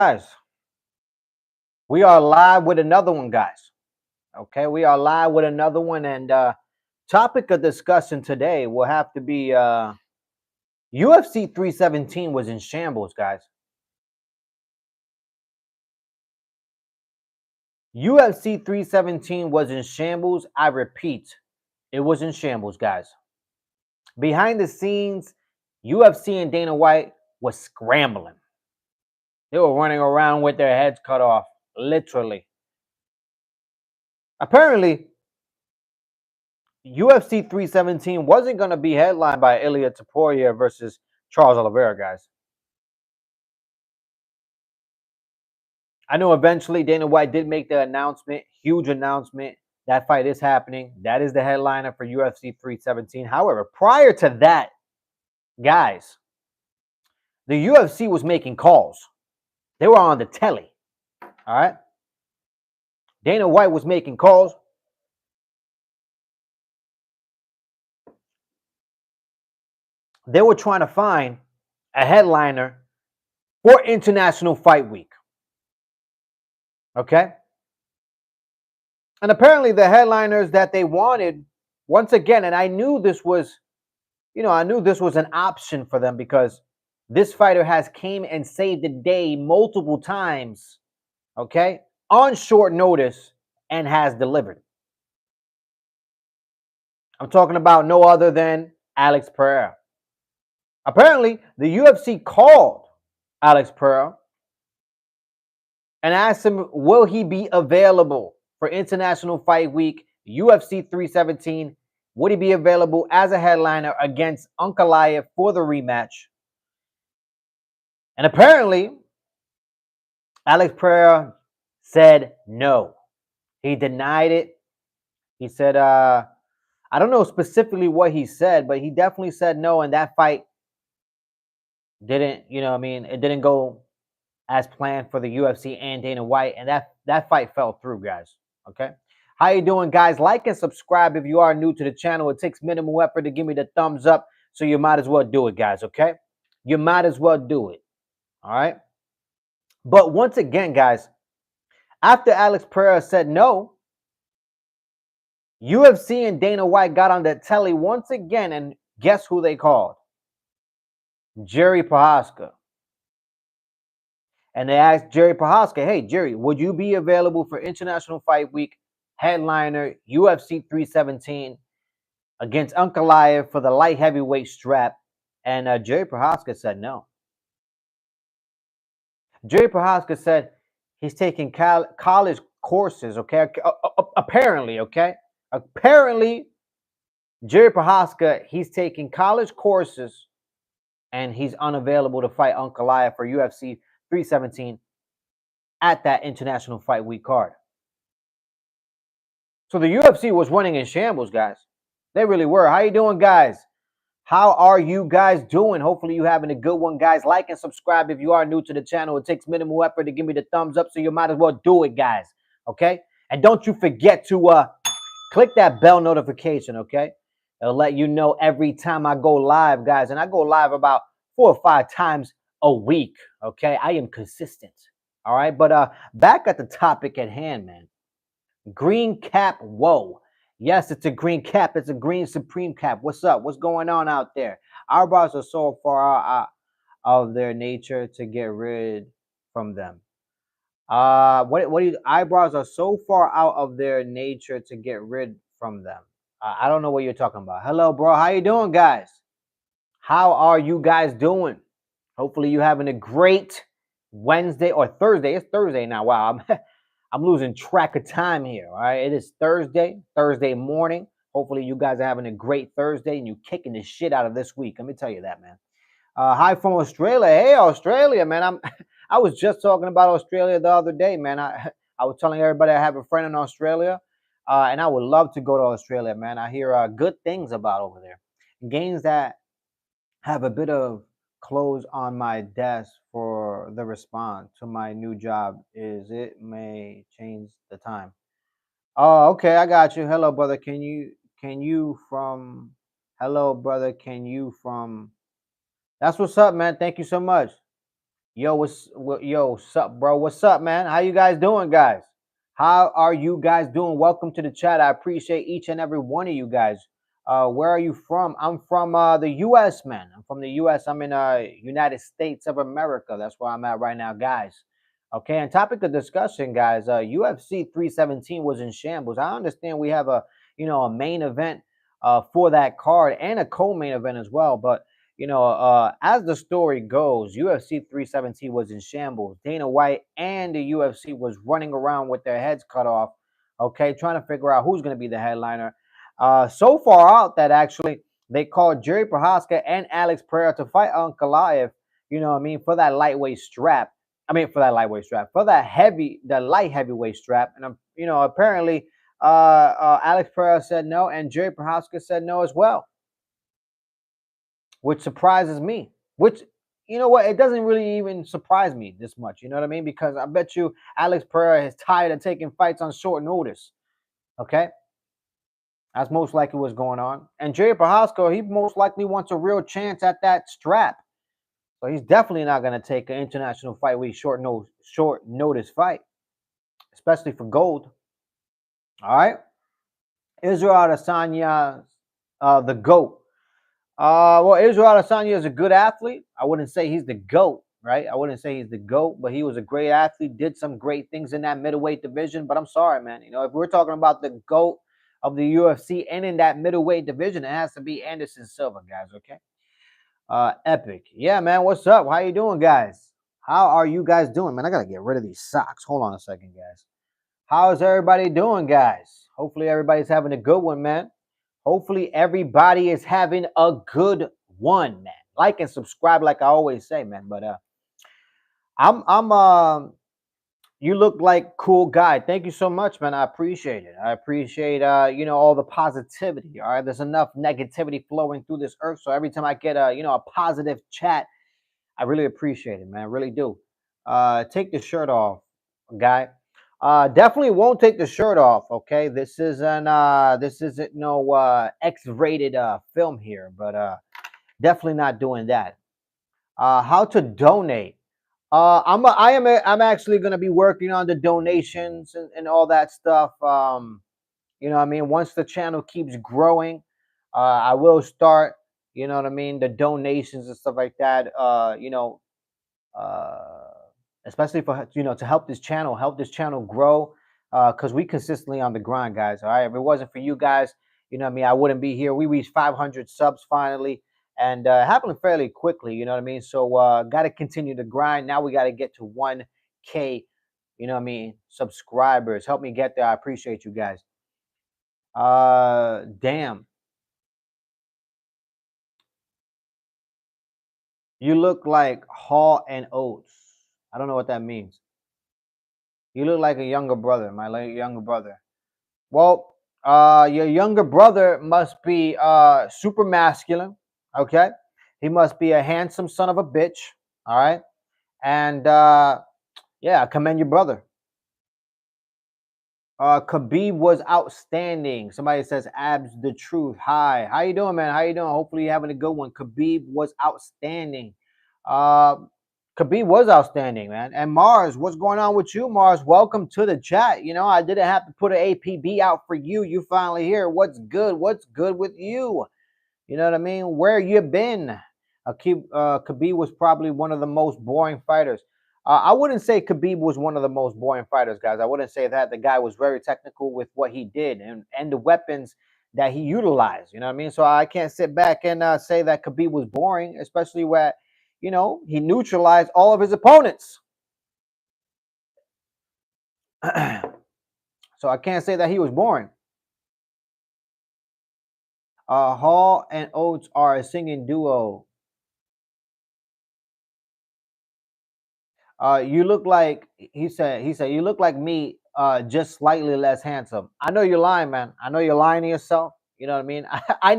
Guys, we are live with another one, guys. Okay, we are live with another one, and topic of discussion today will have to be UFC 317 was in shambles, guys. UFC 317 was in shambles. I repeat, it was in shambles, guys. Behind the scenes, UFC and Dana White was scrambling. They were running around with their heads cut off, literally. Apparently, UFC 317 wasn't going to be headlined by Ilia Topuria versus Charles Oliveira, guys. I know eventually Dana White did make the announcement, huge announcement. That fight is happening. That is the headliner for UFC 317. However, prior to that, guys, the UFC was making calls. They were on the telly. All right. Dana White was making calls. They were trying to find a headliner for International Fight Week. Okay. And apparently the headliners that they wanted, once again, and I knew this was, I knew this was an option for them because this fighter has came and saved the day multiple times, okay, on short notice and has delivered. I'm talking about no other than Alex Pereira. Apparently, the UFC called Alex Pereira and asked him, will he be available for International Fight Week, UFC 317? Would he be available as a headliner against Ankalaev for the rematch? And apparently, Alex Pereira said no. He denied it. He said, I don't know specifically what he said, but he definitely said no. And that fight didn't, it didn't go as planned for the UFC and Dana White. And that fight fell through, guys. Okay. How you doing, guys? Like and subscribe if you are new to the channel. It takes minimal effort to give me the thumbs up, so you might as well do it, guys, okay? You might as well do it, all right? But once again, guys, after Alex Pereira said no, UFC and Dana White got on the telly once again, and guess who they called? Jerry Prochazka. And they asked Jerry Prochazka, hey, Jerry, would you be available for International Fight Week headliner UFC 317 against Ankalaev for the light heavyweight strap? And Jerry Prochazka said no. Jerry Prochazka said he's taking college courses, okay? Apparently, okay? Apparently, Jerry Prochazka, he's taking college courses and he's unavailable to fight Ankalaev for UFC 317 at that International Fight Week card. So the UFC was running in shambles, guys. They really were. How you doing, guys? How are you guys doing? Hopefully you having a good one, guys. Like and subscribe if you are new to the channel. It takes minimal effort to give me the thumbs up, so you might as well do it, guys. Okay? And don't you forget to click that bell notification, okay? It'll let you know every time I go live, guys. And I go live about 4 or 5 times a week, okay? I am consistent, all right? But back at the topic at hand, man. Green cap, whoa. Yes, it's a green cap. It's a green supreme cap. What's up? What's going on out there? Our bars are so far out of their nature to get rid from them. What do you? Eyebrows are so far out of their nature to get rid from them. I don't know what you're talking about. Hello, bro. How you doing, guys? How are you guys doing? Hopefully, you having a great Wednesday or Thursday. It's Thursday now. Wow, I'm losing track of time here. All right, it is Thursday morning. Hopefully, you guys are having a great Thursday and you kicking the shit out of this week. Let me tell you that, man. Hi from Australia. Hey, Australia, man. I was just talking about Australia the other day, man. I was telling everybody I have a friend in Australia, and I would love to go to Australia, man. I hear good things about over there. Games that have a bit of clothes on my desk for the response to my new job is it may change the time. Oh, okay, I got you. Hello, brother. Can you from hello, brother? Can you from That's what's up, man. Thank you so much. Yo, what's up, bro? What's up, man? How you guys doing, guys? How are you guys doing? Welcome to the chat. I appreciate each and every one of you guys. Where are you from? I'm from the U.S., man. I'm from the U.S. I'm in United States of America. That's where I'm at right now, guys. Okay, and topic of discussion, guys. UFC 317 was in shambles. I understand we have a main event for that card and a co-main event as well, but as the story goes, UFC 317 was in shambles. Dana White and the UFC was running around with their heads cut off, okay, trying to figure out who's going to be the headliner. So far out that actually they called Jerry Prohaska and Alex Pereira to fight Ankalaev, for that lightweight strap. For that lightweight strap, for the light heavyweight strap. And, apparently Alex Pereira said no, and Jerry Prohaska said no as well, which surprises me. Which, you know what, it doesn't really even surprise me this much. You know what I mean? Because I bet you Alex Pereira is tired of taking fights on short notice. Okay, that's most likely what's going on. And Jerry Prohaska, he most likely wants a real chance at that strap. So he's definitely not going to take an international fight with short notice fight, especially for gold. All right, Israel Adesanya, the GOAT. Well, Israel Adesanya is a good athlete. I wouldn't say he's the GOAT, right? I wouldn't say he's the GOAT, but he was a great athlete, did some great things in that middleweight division. But I'm sorry, man. If we're talking about the GOAT of the UFC and in that middleweight division, it has to be Anderson Silva, guys, okay? Epic. Yeah, man, what's up? How you doing, guys? How are you guys doing? Man, I got to get rid of these socks. Hold on a second, guys. How's everybody doing, guys? Hopefully everybody's having a good one, man. Hopefully everybody is having a good one, man. Like and subscribe, like I always say, man. But you look like cool guy. Thank you so much, man. I appreciate it. I appreciate all the positivity. All right, there's enough negativity flowing through this earth, so every time I get a positive chat, I really appreciate it, man. I really do. Take the shirt off, guy. Definitely won't take the shirt off. Okay, this isn't no X-rated film here, but definitely not doing that. How to donate? I'm actually gonna be working on the donations and all that stuff. Once the channel keeps growing, I will start. You know what I mean? The donations and stuff like that. Uh, Especially for to help this channel grow, because we consistently on the grind, guys. All right, if it wasn't for you guys, I wouldn't be here. We reached 500 subs finally, and happened fairly quickly. You know what I mean? So got to continue to grind. Now we got to get to 1K. Subscribers. Help me get there. I appreciate you guys. Damn. You look like Hall and Oates. I don't know what that means. You look like a younger brother, my younger brother. Well, your younger brother must be super masculine. Okay, he must be a handsome son of a bitch. All right, and yeah, I commend your brother. Khabib was outstanding. Somebody says Abs the truth. Hi, how you doing, man? How you doing? Hopefully you're having a good one. Khabib was outstanding. Uh, Khabib was outstanding, man. And Mars, what's going on with you, Mars? Welcome to the chat. I didn't have to put an APB out for you. You finally here. What's good? What's good with you? You know what I mean? Where you been? Khabib was probably one of the most boring fighters. I wouldn't say Khabib was one of the most boring fighters, guys. I wouldn't say that. The guy was very technical with what he did and the weapons that he utilized. You know what I mean? So I can't sit back and say that Khabib was boring, especially where, he neutralized all of his opponents. So I can't say that he was boring. Hall and Oates are a singing duo. You look like he said you look like me, just slightly less handsome. I know you're lying, man. I know you're lying to yourself. You know what I mean? I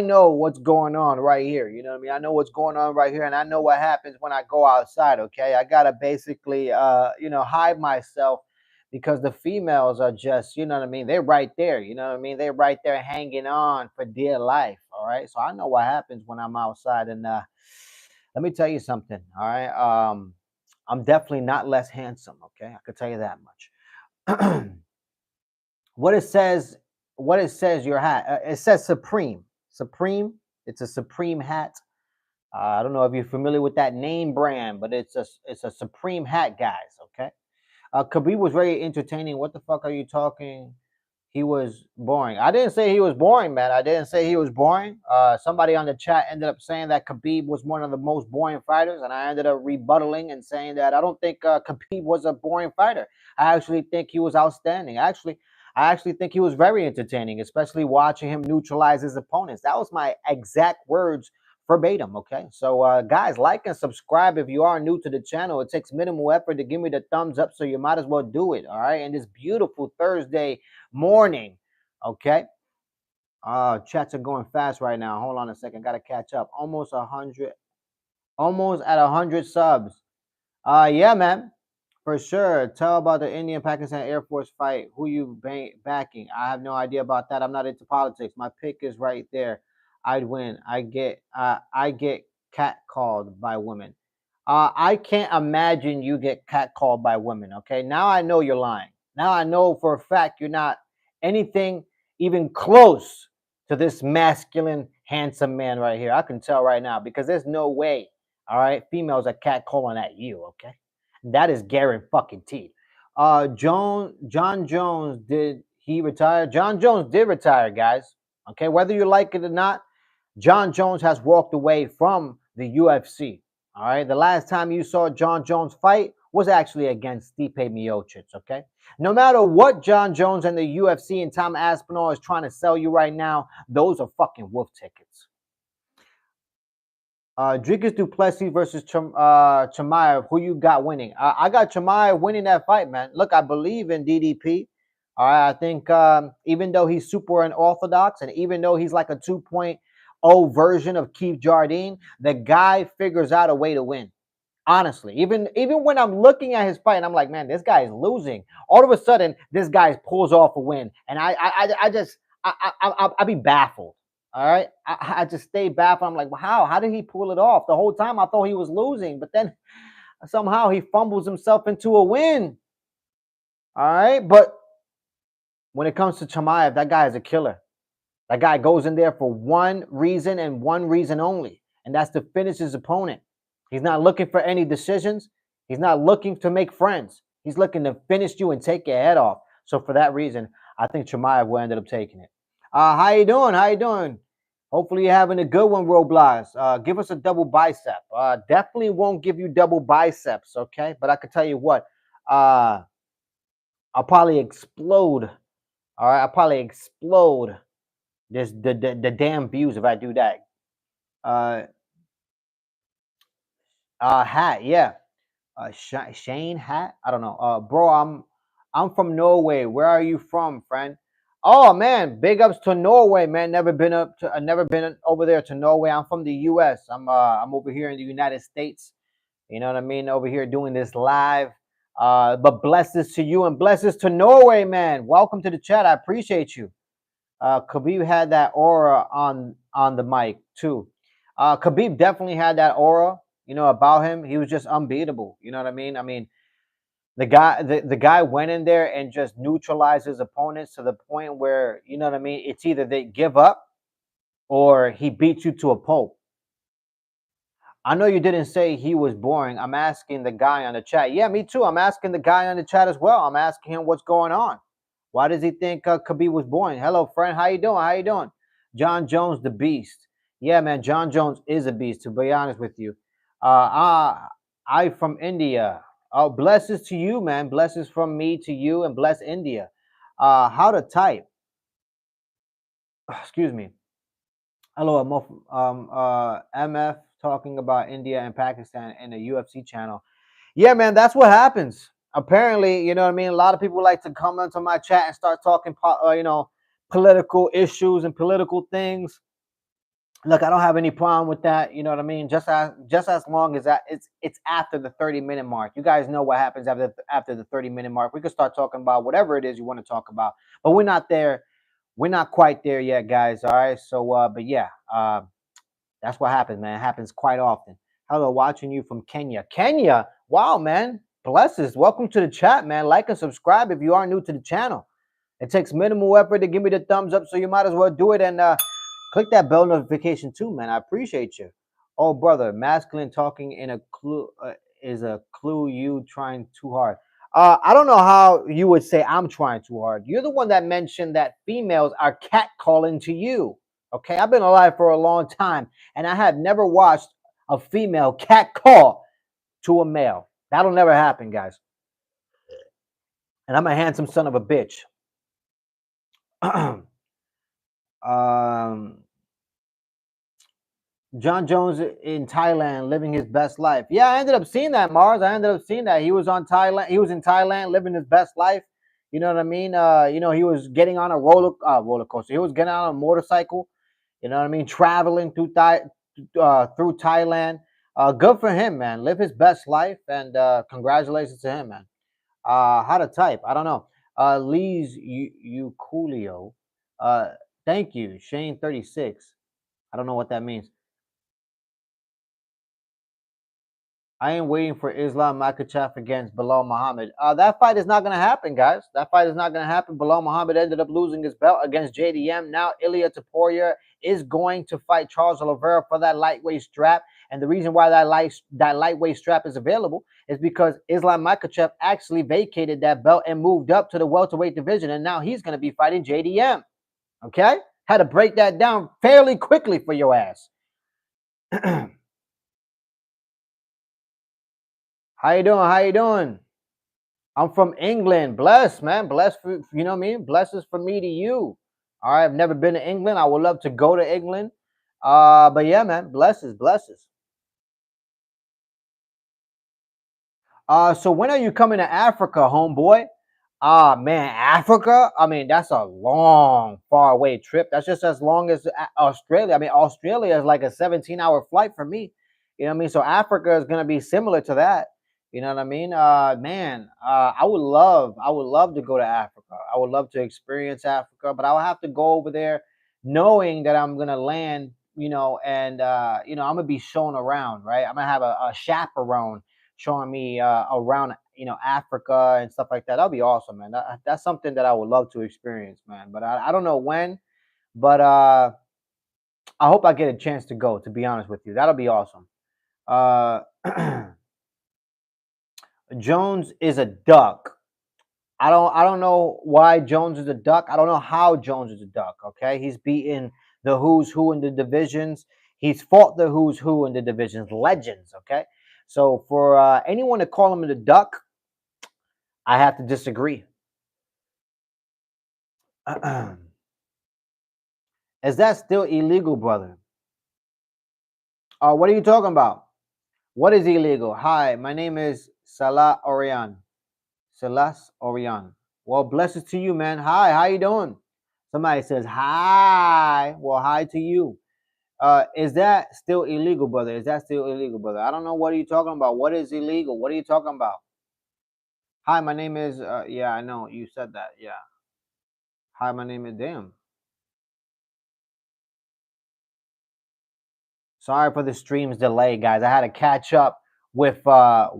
know what's going on right here. You know what I mean? I know what's going on right here, and I know what happens when I go outside. Okay, I gotta basically hide myself because the females are just, you know what I mean, they're right there. You know what I mean? They're right there hanging on for dear life. All right, so I know what happens when I'm outside, and Let me tell you something. All right. I'm definitely not less handsome. Okay, I could tell you that much. what it says, what it says, your hat. It says Supreme. Supreme. It's a Supreme hat. I don't know if you're familiar with that name brand, but it's a Supreme hat, guys. Okay. Khabib was very entertaining. What the fuck are you talking? He was boring. I didn't say he was boring, man. I didn't say he was boring. Somebody on the chat ended up saying that Khabib was one of the most boring fighters, and I ended up rebuttaling and saying that I don't think Khabib was a boring fighter. I actually think he was outstanding. I actually think he was very entertaining, especially watching him neutralize his opponents. That was my exact words verbatim. Okay, so guys, like and subscribe if you are new to the channel. It takes minimal effort to give me the thumbs up, so you might as well do it. All right, and this beautiful Thursday morning. Okay. Chats are going fast right now. Hold on a second. Gotta catch up. Almost at 100 subs. Yeah, man. For sure. Tell about the Indian Pakistan Air Force fight. Who you backing? I have no idea about that. I'm not into politics. My pick is right there. I'd win. I get catcalled by women. I can't imagine you get catcalled by women. Okay. Now I know you're lying. Now I know for a fact you're not anything even close to this masculine, handsome man right here. I can tell right now because there's no way. All right, females are catcalling at you. Okay. That is guaranteed. John Jones, did he retire? John Jones did retire, guys. Okay, whether you like it or not, John Jones has walked away from the UFC. All right, the last time you saw John Jones fight was actually against Stipe Miocic. Okay, no matter what John Jones and the UFC and Tom Aspinall is trying to sell you right now, those are fucking wolf tickets. Dricus Duplessis versus Chimaev. Who you got winning? I got Chimaev winning that fight, man. Look, I believe in DDP. All right, I think even though he's super unorthodox and even though he's like a 2.0 version of Keith Jardine, the guy figures out a way to win. Honestly, even when I'm looking at his fight and I'm like, man, this guy is losing. All of a sudden, this guy pulls off a win, and I just I be baffled. All right, I just stay baffled. I'm like, well, how did he pull it off? The whole time I thought he was losing, but then somehow he fumbles himself into a win. All right, but when it comes to Chimaev, that guy is a killer. That guy goes in there for one reason and one reason only, and that's to finish his opponent. He's not looking for any decisions. He's not looking to make friends. He's looking to finish you and take your head off. So for that reason, I think Chimaev will end up taking it. How you doing? How you doing? Hopefully you're having a good one, Roblox. Give us a double bicep. Definitely won't give you double biceps, okay? But I can tell you what, I'll probably explode. All right, I'll probably explode the damn views if I do that. Uh, Hat, yeah. Shane Hat. I don't know. Bro, I'm from Norway. Where are you from, friend? Oh man, big ups to Norway, man. Never been over there to Norway. I'm from the U.S. I'm over here in the United States. You know what I mean? Over here doing this live. But blessings to you and blessings to Norway, man. Welcome to the chat. I appreciate you. Khabib had that aura on the mic too. Khabib definitely had that aura, you know, about him. He was just unbeatable. You know what I mean? I mean, the guy went in there and just neutralized his opponents to the point where, you know what I mean, it's either they give up or he beats you to a pulp. I know you didn't say he was boring. I'm asking the guy on the chat. Yeah, me too. I'm asking the guy on the chat as well. I'm asking him what's going on. Why does he think Khabib was boring? Hello, friend. How you doing? How you doing? John Jones, the beast. Yeah, man. John Jones is a beast. To be honest with you, I from India. Oh, blessings to you, man. Blessings from me to you, and bless India. How to type? Excuse me. Hello, MF talking about India and Pakistan in the UFC channel. Yeah, man, that's what happens. Apparently, you know what I mean. A lot of people like to come into my chat and start talking, you know, political issues and political things. Look, I don't have any problem with that. You know what I mean. Just as long as that it's after the 30-minute mark. You guys know what happens after the 30-minute mark. We can start talking about whatever it is you want to talk about, but we're not there. We're not quite there yet, guys. All right. So, but yeah, that's what happens, man. It happens quite often. Hello, watching you from Kenya. Kenya, wow, man. Blesses. Welcome to the chat, man. Like and subscribe if you are new to the channel. It takes minimal effort to give me the thumbs up, so you might as well do it and click that bell notification too, man. I appreciate you. Oh, brother, masculine talking in a clue is a clue. You trying too hard. I don't know how you would say I'm trying too hard. You're the one that mentioned that females are catcalling to you. Okay, I've been alive for a long time, and I have never watched a female catcall to a male. That'll never happen, guys. And I'm a handsome son of a bitch. um, John Jones in Thailand living his best life. Yeah, I ended up seeing that, Mars. I ended up seeing that. He was on Thailand. He was in Thailand living his best life. You know what I mean? He was getting on a roller coaster. He was getting on a motorcycle. You know what I mean? Traveling through Thailand. Good for him, man. Live his best life, and congratulations to him, man. How to type? I don't know. Lee's Coolio. Thank you, Shane 36. I don't know what that means. I am waiting for Islam Makhachev against Bilal Muhammad. That fight is not going to happen, guys. That fight is not going to happen. Bilal Muhammad ended up losing his belt against JDM. Now Ilia Topuria is going to fight Charles Oliveira for that lightweight strap. And the reason why that lightweight strap is available is because Islam Makhachev actually vacated that belt and moved up to the welterweight division. And now he's going to be fighting JDM. Okay? Had to break that down fairly quickly for your ass. How you doing? How you doing? I'm from England. Bless, man. Bless for, you know what I mean? Blesses for me to you. All right. I've never been to England. I would love to go to England. But yeah, man. Blesses. So when are you coming to Africa, homeboy? Man, Africa? I mean, that's a long, far away trip. That's just as long as Australia. I mean, Australia is like a 17-hour flight for me. You know what I mean? So Africa is gonna be similar to that. You know what I mean? Man, I would love to go to Africa. I would love to experience Africa, but I would have to go over there knowing that I'm gonna land, and I'm gonna be shown around, right? I'm gonna have a chaperone showing me around, Africa and stuff like that. That'll be awesome, man. That's something that I would love to experience, man. But I don't know when, but I hope I get a chance to go. To be honest with you, that'll be awesome. Jones is a duck. I don't know why Jones is a duck. I don't know how Jones is a duck. Okay, he's beaten the who's who in the divisions. He's fought the who's who in the divisions, legends. Okay, so for anyone to call him a duck, I have to disagree. Is that still illegal, brother? What are you talking about? What is illegal? Hi, my name is Salah Orion. Salas Orion. Well, blessings to you, man. Hi, how you doing? Somebody says hi. Well, hi to you. Is that still illegal, brother? Is that still illegal, brother? I don't know. What are you talking about? What is illegal? What are you talking about? Hi, my name is. Yeah, I know you said that. Yeah. Hi, my name is. Damn. Sorry for the stream's delay, guys. I had to catch up with the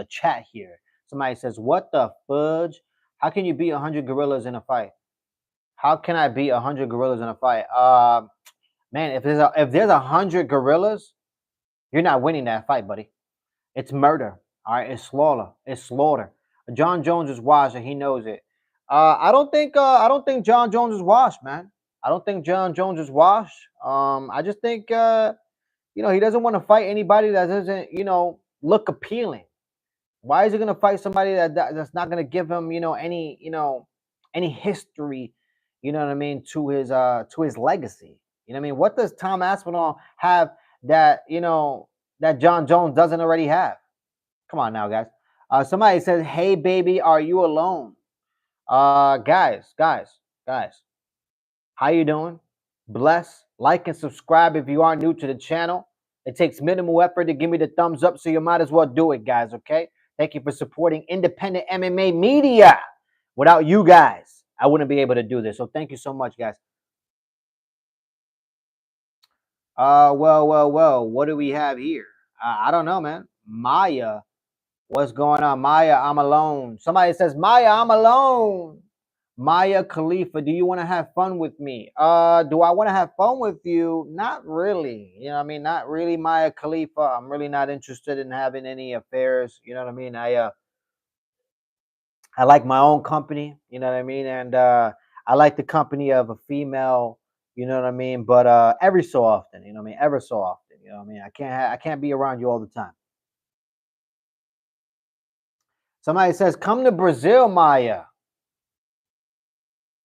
chat here. Somebody says, "What the fudge? How can you beat 100 gorillas in a fight? How can I beat 100 gorillas in a fight? Man, if there's 100 gorillas, you're not winning that fight, buddy. It's murder. All right, it's slaughter. It's slaughter. John Jones is washed, and he knows it. I don't think John Jones is washed, man. I don't think John Jones is washed. I just think he doesn't want to fight anybody that doesn't look appealing. Why is he gonna fight somebody that's not gonna give him any history? You know what I mean, to his legacy. You know what I mean? What does Tom Aspinall have that that John Jones doesn't already have? Come on now, guys. Somebody says, "Hey, baby, are you alone?" Guys. How you doing? Bless, like, and subscribe if you are new to the channel. It takes minimal effort to give me the thumbs up, so you might as well do it, guys, okay? Thank you for supporting independent MMA media. Without you guys, I wouldn't be able to do this. So thank you so much, guys. Well. What do we have here? I don't know, man. Maya, what's going on? Maya, I'm alone. Somebody says, Maya, I'm alone. Maya Khalifa, do you want to have fun with me? Do I want to have fun with you? Not really. You know what I mean? Not really, Maya Khalifa. I'm really not interested in having any affairs. You know what I mean? I like my own company, you know what I mean? And I like the company of a female, you know what I mean? But every so often, you know what I mean? Ever so often, you know what I mean? I can't be around you all the time. Somebody says, "Come to Brazil, Maya."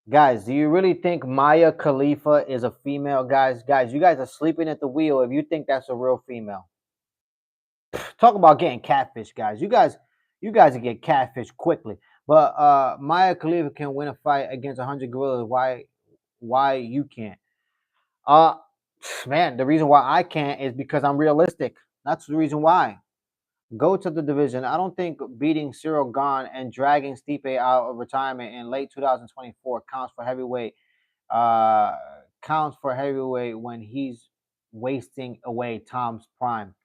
Guys, do you really think Maya Khalifa is a female? Guys, you guys are sleeping at the wheel if you think that's a real female. Talk about getting catfish, guys. You guys get catfish quickly. But Maya Khalifa can win a fight against 100 gorillas. Why you can't? Uh Man, the reason why I can't is because I'm realistic. That's the reason why. Go to the division. I don't think beating Cyril Gahn and dragging Stipe out of retirement in late 2024 uh counts for heavyweight when he's wasting away Tom's prime.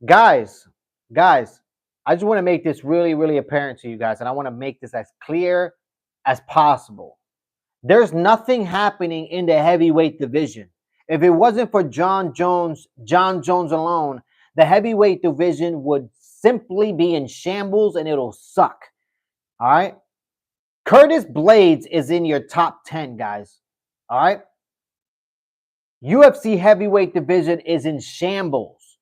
Guys, guys, I just want to make this really, really apparent to you guys, and I want to make this as clear as possible. There's nothing happening in the heavyweight division. If it wasn't for John Jones alone, the heavyweight division would simply be in shambles and it'll suck. All right. Curtis Blades is in your top 10, guys. All right. UFC heavyweight division is in shambles.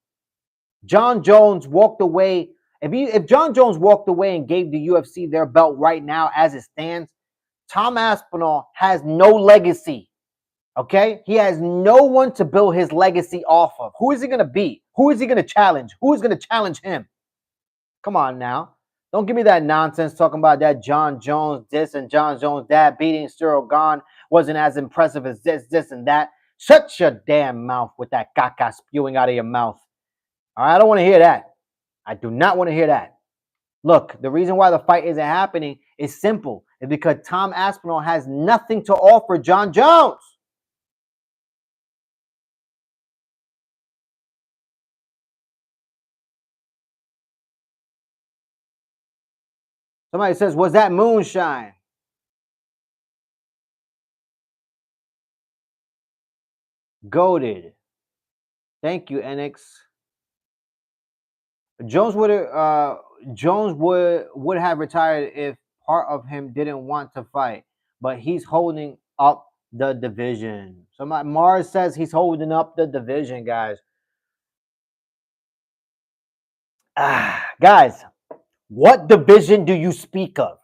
John Jones walked away. If John Jones walked away and gave the UFC their belt right now as it stands, Tom Aspinall has no legacy. Okay? He has no one to build his legacy off of. Who is he going to beat? Who is he going to challenge? Who is going to challenge him? Come on now. Don't give me that nonsense talking about that John Jones this and John Jones that. Beating Cyril Gahn wasn't as impressive as this, and that. Shut your damn mouth with that caca spewing out of your mouth. All right? I don't want to hear that. I do not want to hear that. Look, the reason why the fight isn't happening is simple. It's because Tom Aspinall has nothing to offer John Jones. Somebody says, was that moonshine? Goaded. Thank you, NX. Jones would have retired if part of him didn't want to fight, but he's holding up the division. Somebody Mars says he's holding up the division, guys. Guys, what division do you speak of?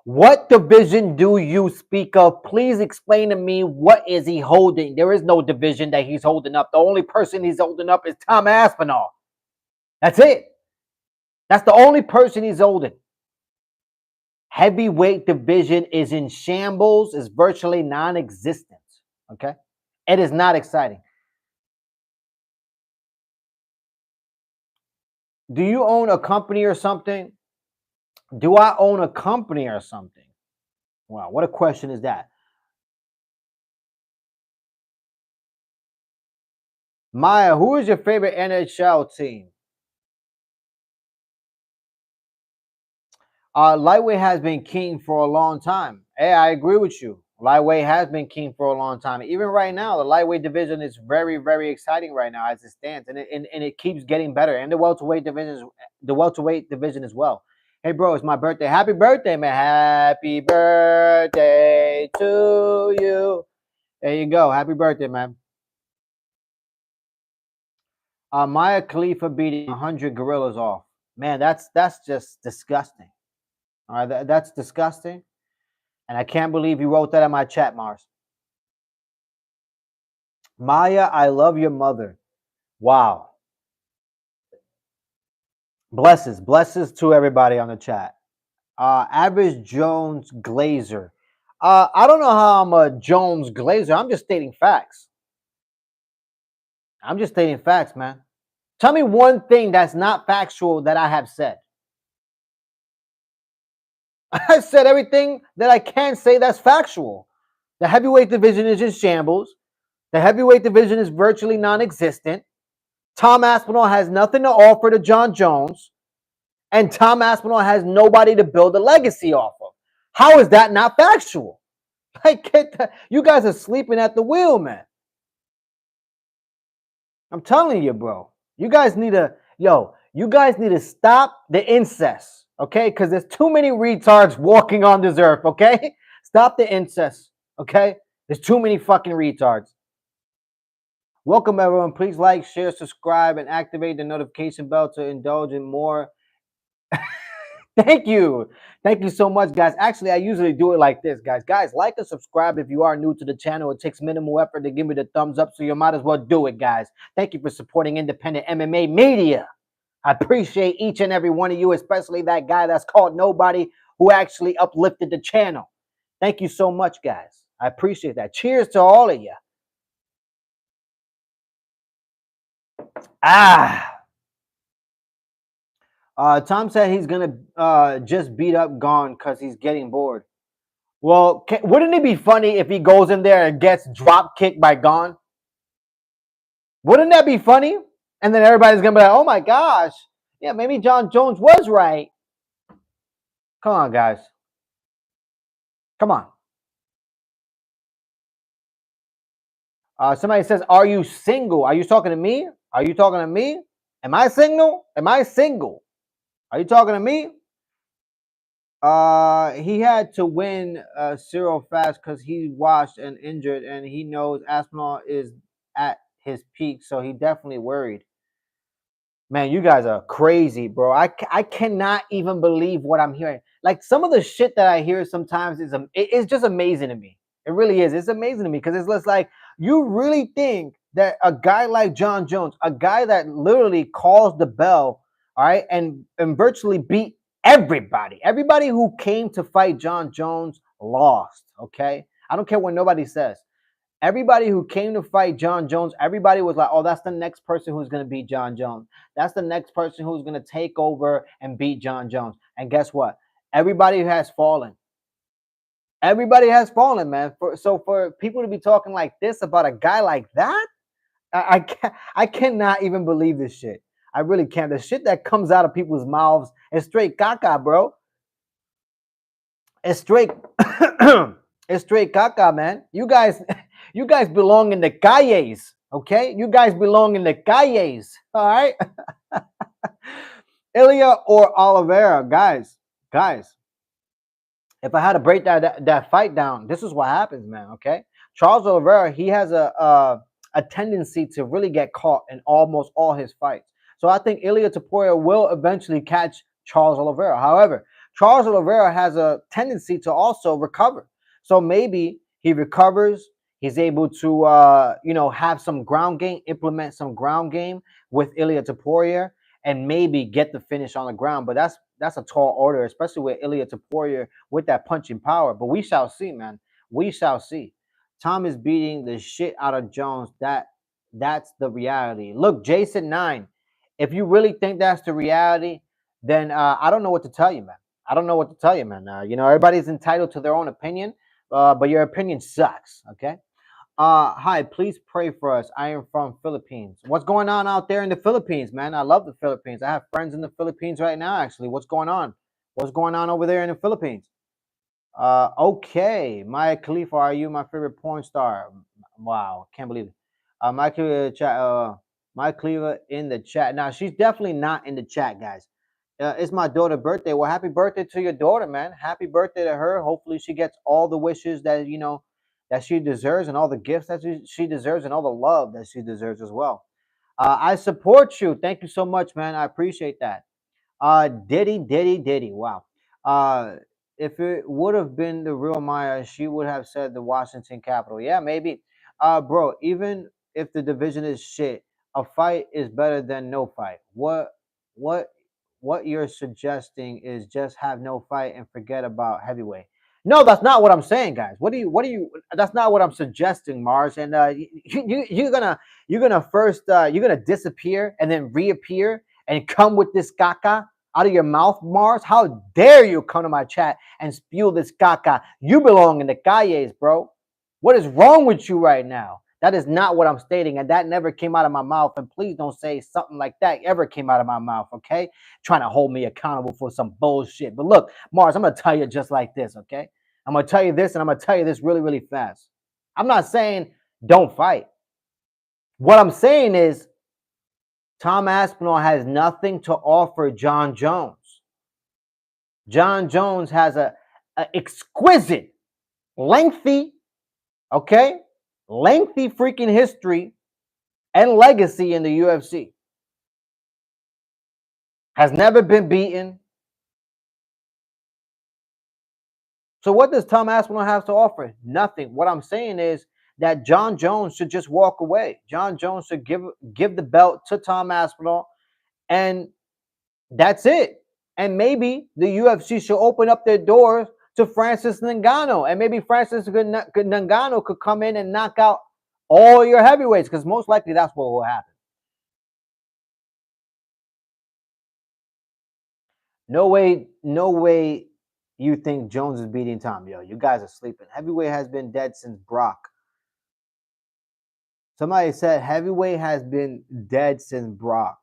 What division do you speak of? Please explain to me, what is he holding? There is no division that he's holding up. The only person he's holding up is Tom Aspinall. That's it. That's the only person he's holding. Heavyweight division is in shambles, is virtually non-existent. Okay? It is not exciting. Do you own a company or something? Do I own a company or something? Wow, what a question is that? Maya, who is your favorite NHL team? Lightweight has been king for a long time. Hey, I agree with you. Lightweight has been king for a long time. Even right now, the lightweight division is very, very exciting right now as it stands, and it keeps getting better. And the welterweight division as well. Hey, bro, it's my birthday. Happy birthday, man! Happy birthday to you. There you go. Happy birthday, man. Maya Khalifa beating 100 gorillas off. Man, that's just disgusting. All right, that's disgusting. And I can't believe you wrote that in my chat, Mars. Maya, I love your mother. Wow. Blesses to everybody on the chat. Average Jones Glazer. I don't know how I'm a Jones Glazer. I'm just stating facts. I'm just stating facts, man. Tell me one thing that's not factual that I have said. I said everything that I can say that's factual. The heavyweight division is in shambles. The heavyweight division is virtually non-existent. Tom Aspinall has nothing to offer to Jon Jones, and Tom Aspinall has nobody to build a legacy off of. How is that not factual? Like, you guys are sleeping at the wheel, man. I'm telling you, bro. You guys need to stop the incest, okay? Because there's too many retards walking on this earth, okay? Stop the incest, okay? There's too many fucking retards. Welcome, everyone. Please like, share, subscribe, and activate the notification bell to indulge in more. Thank you. Thank you so much, guys. Actually, I usually do it like this, guys. Guys, like and subscribe if you are new to the channel. It takes minimal effort to give me the thumbs up, so you might as well do it, guys. Thank you for supporting independent MMA media. I appreciate each and every one of you, especially that guy that's called Nobody who actually uplifted the channel. Thank you so much, guys. I appreciate that. Cheers to all of you. Tom said he's gonna just beat up Gon because he's getting bored. Well, wouldn't it be funny if he goes in there and gets drop kicked by Gon? Wouldn't that be funny? And then everybody's gonna be like, "Oh my gosh, yeah, maybe Jon Jones was right." Come on, guys. Come on. Somebody says, "Are you single?" Are you talking to me? Are you talking to me? Am I single? Am I single? Are you talking to me? He had to win Cyril fast because he washed and injured, and he knows Aspinall is at his peak, so he definitely worried. Man, you guys are crazy, bro. I cannot even believe what I'm hearing. Like, some of the shit that I hear sometimes it's just amazing to me. It really is. It's amazing to me because it's just like, you really think that a guy like Jon Jones, a guy that literally calls the bell, all right, and virtually beat everybody who came to fight Jon Jones lost, okay? I don't care what nobody says. Everybody who came to fight Jon Jones, everybody was like, "Oh, that's the next person who's going to beat Jon Jones. That's the next person who's going to take over and beat Jon Jones." And guess what? Everybody has fallen. Everybody has fallen, man. So for people to be talking like this about a guy like that, I cannot even believe this shit. I really can't. The shit that comes out of people's mouths is straight caca, bro. It's straight it's straight caca, man. You guys belong in the calles, okay? You guys belong in the calles, all right? Ilya or Oliveira, guys. If I had to break that fight down, this is what happens, man, okay? Charles Oliveira, he has a tendency to really get caught in almost all his fights. So I think Ilia Topuria will eventually catch Charles Oliveira. However, Charles Oliveira has a tendency to also recover. So maybe he recovers. He's able to, have some ground game, implement some ground game with Ilia Topuria, and maybe get the finish on the ground. But that's a tall order, especially with Ilia Topuria with that punching power. But we shall see, man. We shall see. Tom is beating the shit out of Jones. That's the reality. Look, Jason 9. If you really think that's the reality, then I don't know what to tell you, man. I don't know what to tell you, man. Everybody's entitled to their own opinion, but your opinion sucks. Okay. Hi, please pray for us. I am from Philippines. What's going on out there in the Philippines, man? I love the Philippines. I have friends in the Philippines right now, actually. What's going on? What's going on over there in the Philippines? Okay. Maya Khalifa, are you my favorite porn star? Wow, can't believe it. Maya Khalifa in the chat. Now, she's definitely not in the chat, guys. It's my daughter's birthday. Well, happy birthday to your daughter, man. Happy birthday to her. Hopefully she gets all the wishes that that she deserves, and all the gifts that she deserves, and all the love that she deserves as well. I support you. Thank you so much, man. I appreciate that. Diddy. Wow. If it would have been the real Maya, she would have said the Washington Capitol. Yeah, maybe. Bro, even if the division is shit, a fight is better than no fight. What what you're suggesting is just have no fight and forget about heavyweight. No, that's not what I'm saying, guys. What do you that's not what I'm suggesting, Mars. And you're gonna first you're gonna disappear and then reappear and come with this caca out of your mouth, Mars. How dare you come to my chat and spew this caca? You belong in the calles, bro. What is wrong with you right now? That is not what I'm stating, and that never came out of my mouth. And please don't say something like that ever came out of my mouth, okay? Trying to hold me accountable for some bullshit. But look, Mars, I'm gonna tell you just like this, okay? I'm gonna tell you this, and I'm gonna tell you this really, really fast. I'm not saying don't fight. What I'm saying is Tom Aspinall has nothing to offer Jon Jones. Jon Jones has a exquisite, lengthy, okay, lengthy freaking history and legacy in the UFC. Has never been beaten. So what does Tom Aspinall have to offer? Nothing. What I'm saying is that Jon Jones should just walk away. Jon Jones should give the belt to Tom Aspinall, and that's it. And maybe the UFC should open up their doors to Francis Ngannou, and maybe Francis Ngannou could come in and knock out all your heavyweights, because most likely that's what will happen. No way you think Jones is beating Tom. Yo, you guys are sleeping. Heavyweight has been dead since Brock. Somebody said heavyweight has been dead since Brock.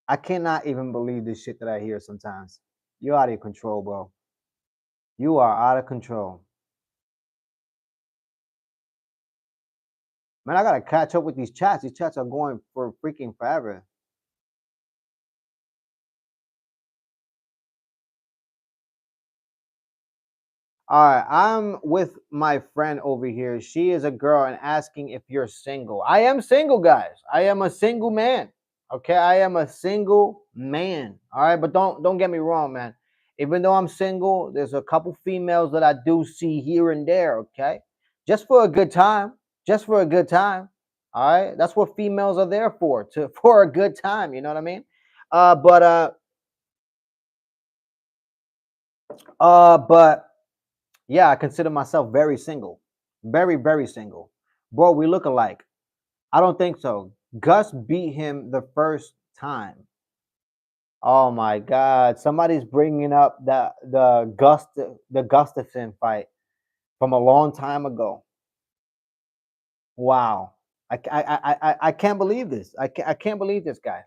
I cannot even believe this shit that I hear sometimes. You're out of control, bro. You are out of control. Man, I gotta catch up with these chats. These chats are going for freaking forever. All right, I'm with my friend over here. She is a girl and asking if you're single. I am single, guys. I am a single man. Okay, I am a single man. All right, but don't get me wrong, man. Even though I'm single, there's a couple females that I do see here and there. Okay, just for a good time. Just for a good time. All right, that's what females are there for. For a good time. You know what I mean? But yeah, I consider myself very single. Very, very single. Bro, we look alike. I don't think so. Gus beat him the first time. Oh my God. Somebody's bringing up the Gustafson fight from a long time ago. Wow. I can't believe this. I can't believe this, guys.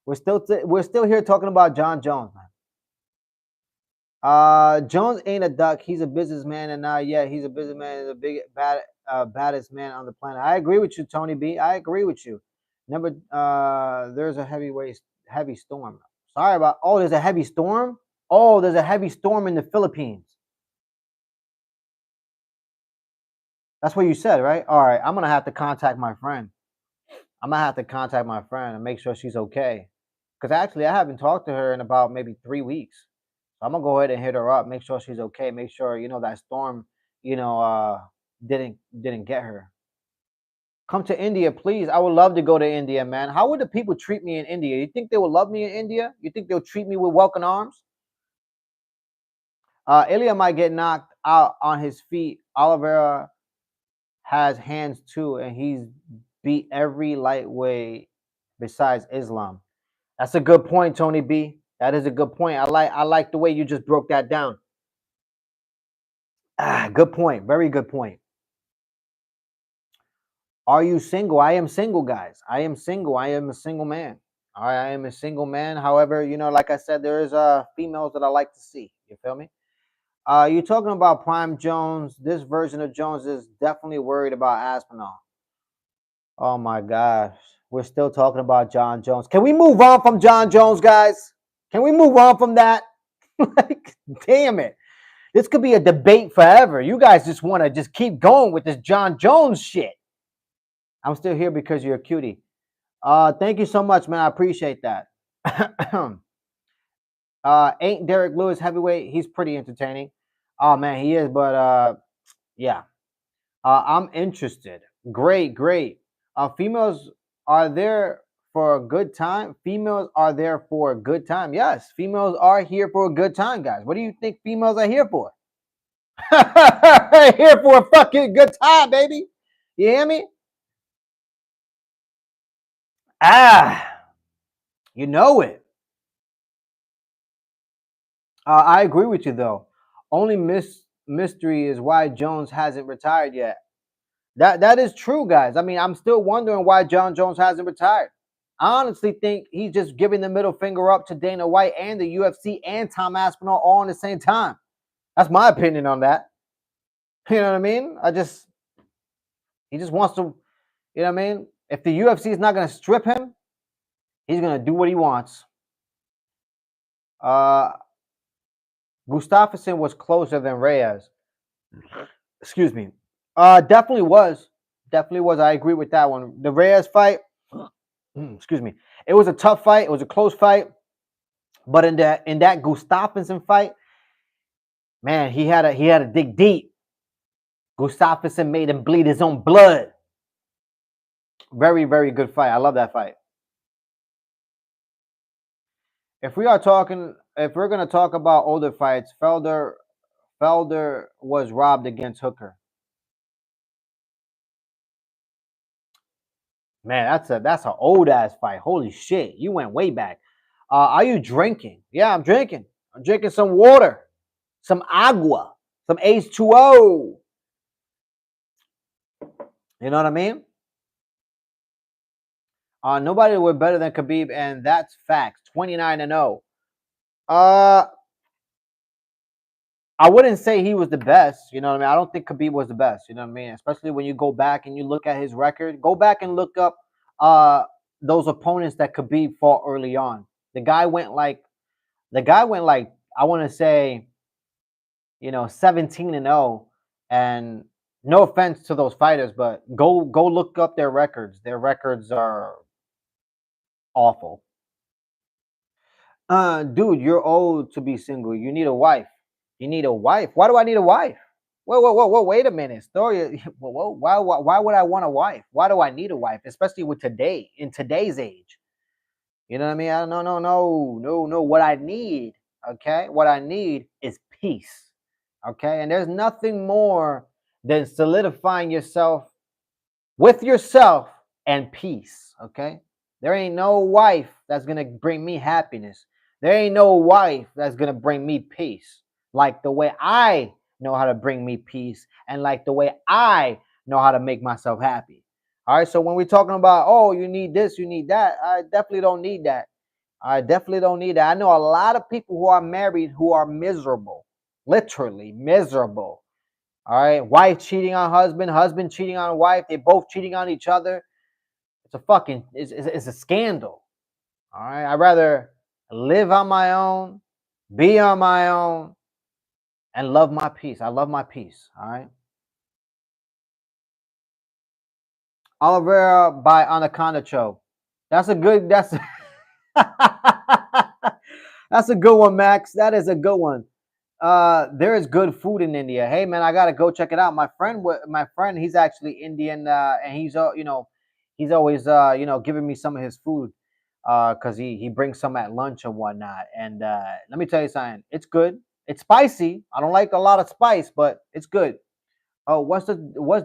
We're still here talking about Jon Jones, man. Jones ain't a duck. He's a businessman, and yeah, he's a businessman. He's the baddest man on the planet. I agree with you, Tony B. I agree with you. Number, there's a heavy storm. Sorry about. Oh, there's a heavy storm. Oh, there's a heavy storm in the Philippines. That's what you said, right? All right, I'm gonna have to contact my friend. I'm gonna have to contact my friend and make sure she's okay. Because actually, I haven't talked to her in about maybe 3 weeks. So I'm gonna go ahead and hit her up, make sure she's okay, make sure that storm, you know, uh, didn't get her. Come to India, please. I would love to go to India, man. How would the people treat me in India? You think they will love me in India? You think they'll treat me with welcome arms? Ilya might get knocked out on his feet. Oliveira has hands too, and he's beat every lightweight besides Islam. That's a good point, Tony B. That is a good point. I like the way you just broke that down. Good point. Very good point. Are you single? I am single, guys. I am single. I am a single man. All right, I am a single man. However, like I said, there is females that I like to see. You feel me? You're talking about Prime Jones. This version of Jones is definitely worried about Aspinall. Oh my gosh. We're still talking about Jon Jones. Can we move on from Jon Jones, guys? Can we move on from that? Like, damn it. This could be a debate forever. You guys just want to just keep going with this Jon Jones shit. I'm still here because you're a cutie. Thank you so much, man. I appreciate that. Ain't Derek Lewis heavyweight? He's pretty entertaining. Oh man, he is. But yeah, I'm interested. Great, great. Females are there for a good time. Females are there for a good time. Yes, females are here for a good time, guys. What do you think females are here for? Here for a fucking good time, baby. You hear me? You know it. I agree with you though. Only mystery is why Jones hasn't retired yet. That is true, guys. I mean, I'm still wondering why John Jones hasn't retired. I honestly think he's just giving the middle finger up to Dana White and the UFC and Tom Aspinall all at the same time. That's my opinion on that. You know what I mean? He just wants to, you know what I mean? If the UFC is not going to strip him, he's going to do what he wants. Gustafsson was closer than Reyes. Excuse me. Definitely was. Definitely was. I agree with that one. The Reyes fight, excuse me. It was a tough fight. It was a close fight. But in that Gustafsson fight, man, he had to dig deep. Gustafsson made him bleed his own blood. Very, very good fight. I love that fight. If we're going to talk about older fights, Felder was robbed against Hooker. Man, that's an old ass fight. Holy shit, you went way back. Are you drinking? Yeah, I'm drinking. I'm drinking some water, some agua, some H2O. You know what I mean? Nobody were better than Khabib, and that's facts. 29-0. I wouldn't say he was the best. You know what I mean? I don't think Khabib was the best. You know what I mean? Especially when you go back and you look at his record. Go back and look up those opponents that Khabib fought early on. The guy went like I want to say, 17-0. And no offense to those fighters, but go look up their records. Their records are awful. Dude, you're old to be single. You need a wife. You need a wife. Why do I need a wife? Whoa, wait a minute. Story. Whoa, why would I want a wife? Why do I need a wife? Especially with in today's age. You know what I mean? No. What I need, okay? What I need is peace. Okay? And there's nothing more than solidifying yourself with yourself and peace. Okay? There ain't no wife that's gonna bring me happiness. There ain't no wife that's gonna bring me peace. Like the way I know how to bring me peace, and like the way I know how to make myself happy. All right. So when we're talking about, oh, you need this, you need that, I definitely don't need that. I definitely don't need that. I know a lot of people who are married who are miserable, literally miserable. All right. Wife cheating on husband, husband cheating on wife. They both cheating on each other. It's a scandal. All right. I'd rather live on my own, be on my own, and love my peace. I love my peace. All right. Oliveira by Anaconda Cho. That's a good. That's that's a good one, Max. That is a good one. There is good food in India. Hey, man, I gotta go check it out. My friend, he's actually Indian, and he's always giving me some of his food, cause he brings some at lunch and whatnot. And let me tell you something. It's good. It's spicy. I don't like a lot of spice, but it's good. Oh, what's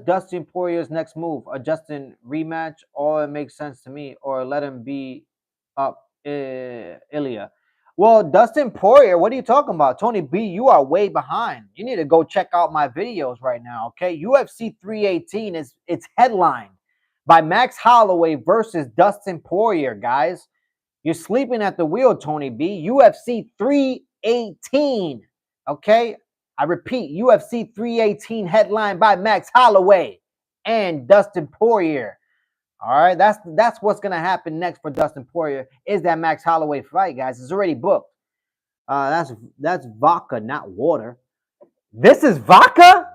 Dustin Poirier's next move? A Justin rematch? Or it makes sense to me, or let him be up Ilya. Well, Dustin Poirier, what are you talking about? Tony B, you are way behind. You need to go check out my videos right now, okay? UFC 318 it's headlined by Max Holloway versus Dustin Poirier, guys. You're sleeping at the wheel, Tony B. UFC 318, okay? I repeat, UFC 318 headline by Max Holloway and Dustin Poirier. All right, that's what's gonna happen next for Dustin Poirier is that Max Holloway fight, guys. It's already booked. That's vodka, not water. This is vodka?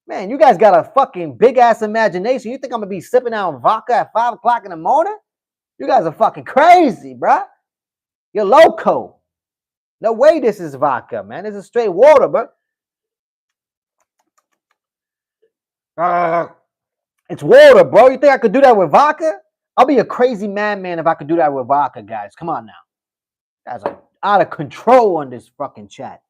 Man, you guys got a fucking big ass imagination. You think I'm gonna be sipping out vodka at 5 o'clock in the morning? You guys are fucking crazy, bruh. You're loco. No way this is vodka, man. This is straight water, bro. It's water, bro. You think I could do that with vodka? I'll be a crazy madman if I could do that with vodka, guys. Come on now. Guys are out of control on this fucking chat.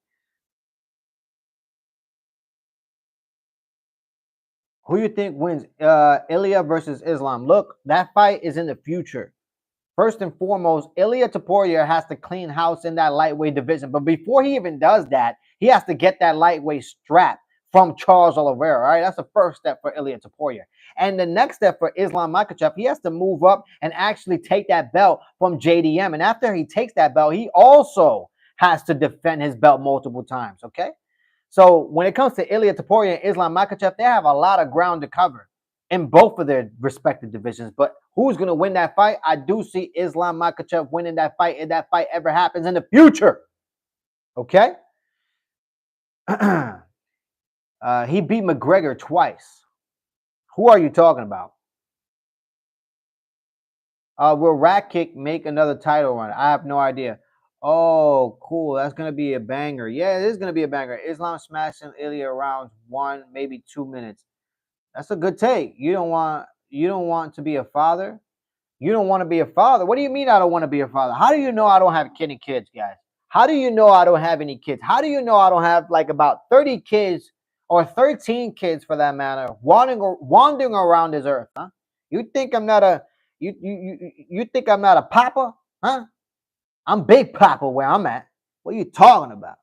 Who you think wins? Ilya versus Islam. Look, that fight is in the future. First and foremost, Ilya Taporia has to clean house in that lightweight division. But before he even does that, he has to get that lightweight strap from Charles Oliveira. All right, that's the first step for Ilya Taporia. And the next step for Islam Makhachev, he has to move up and actually take that belt from JDM. And after he takes that belt, he also has to defend his belt multiple times. Okay. So when it comes to Ilya Taporia and Islam Makhachev, they have a lot of ground to cover in both of their respective divisions. But who's going to win that fight? I do see Islam Makhachev winning that fight if that fight ever happens in the future. Okay? He beat McGregor twice. Who are you talking about? Will Rakic make another title run? I have no idea. Oh, cool. That's going to be a banger. Yeah, it is going to be a banger. Islam smashing Ilya around 1, maybe 2 minutes. That's a good take. You don't want to be a father. You don't want to be a father. What do you mean I don't want to be a father? How do you know I don't have any kids, guys? How do you know I don't have any kids? How do you know I don't have like about 30 kids or 13 kids for that matter wandering around this earth, huh? You think I'm not a you think I'm not a papa? Huh? I'm Big Papa where I'm at. What are you talking about?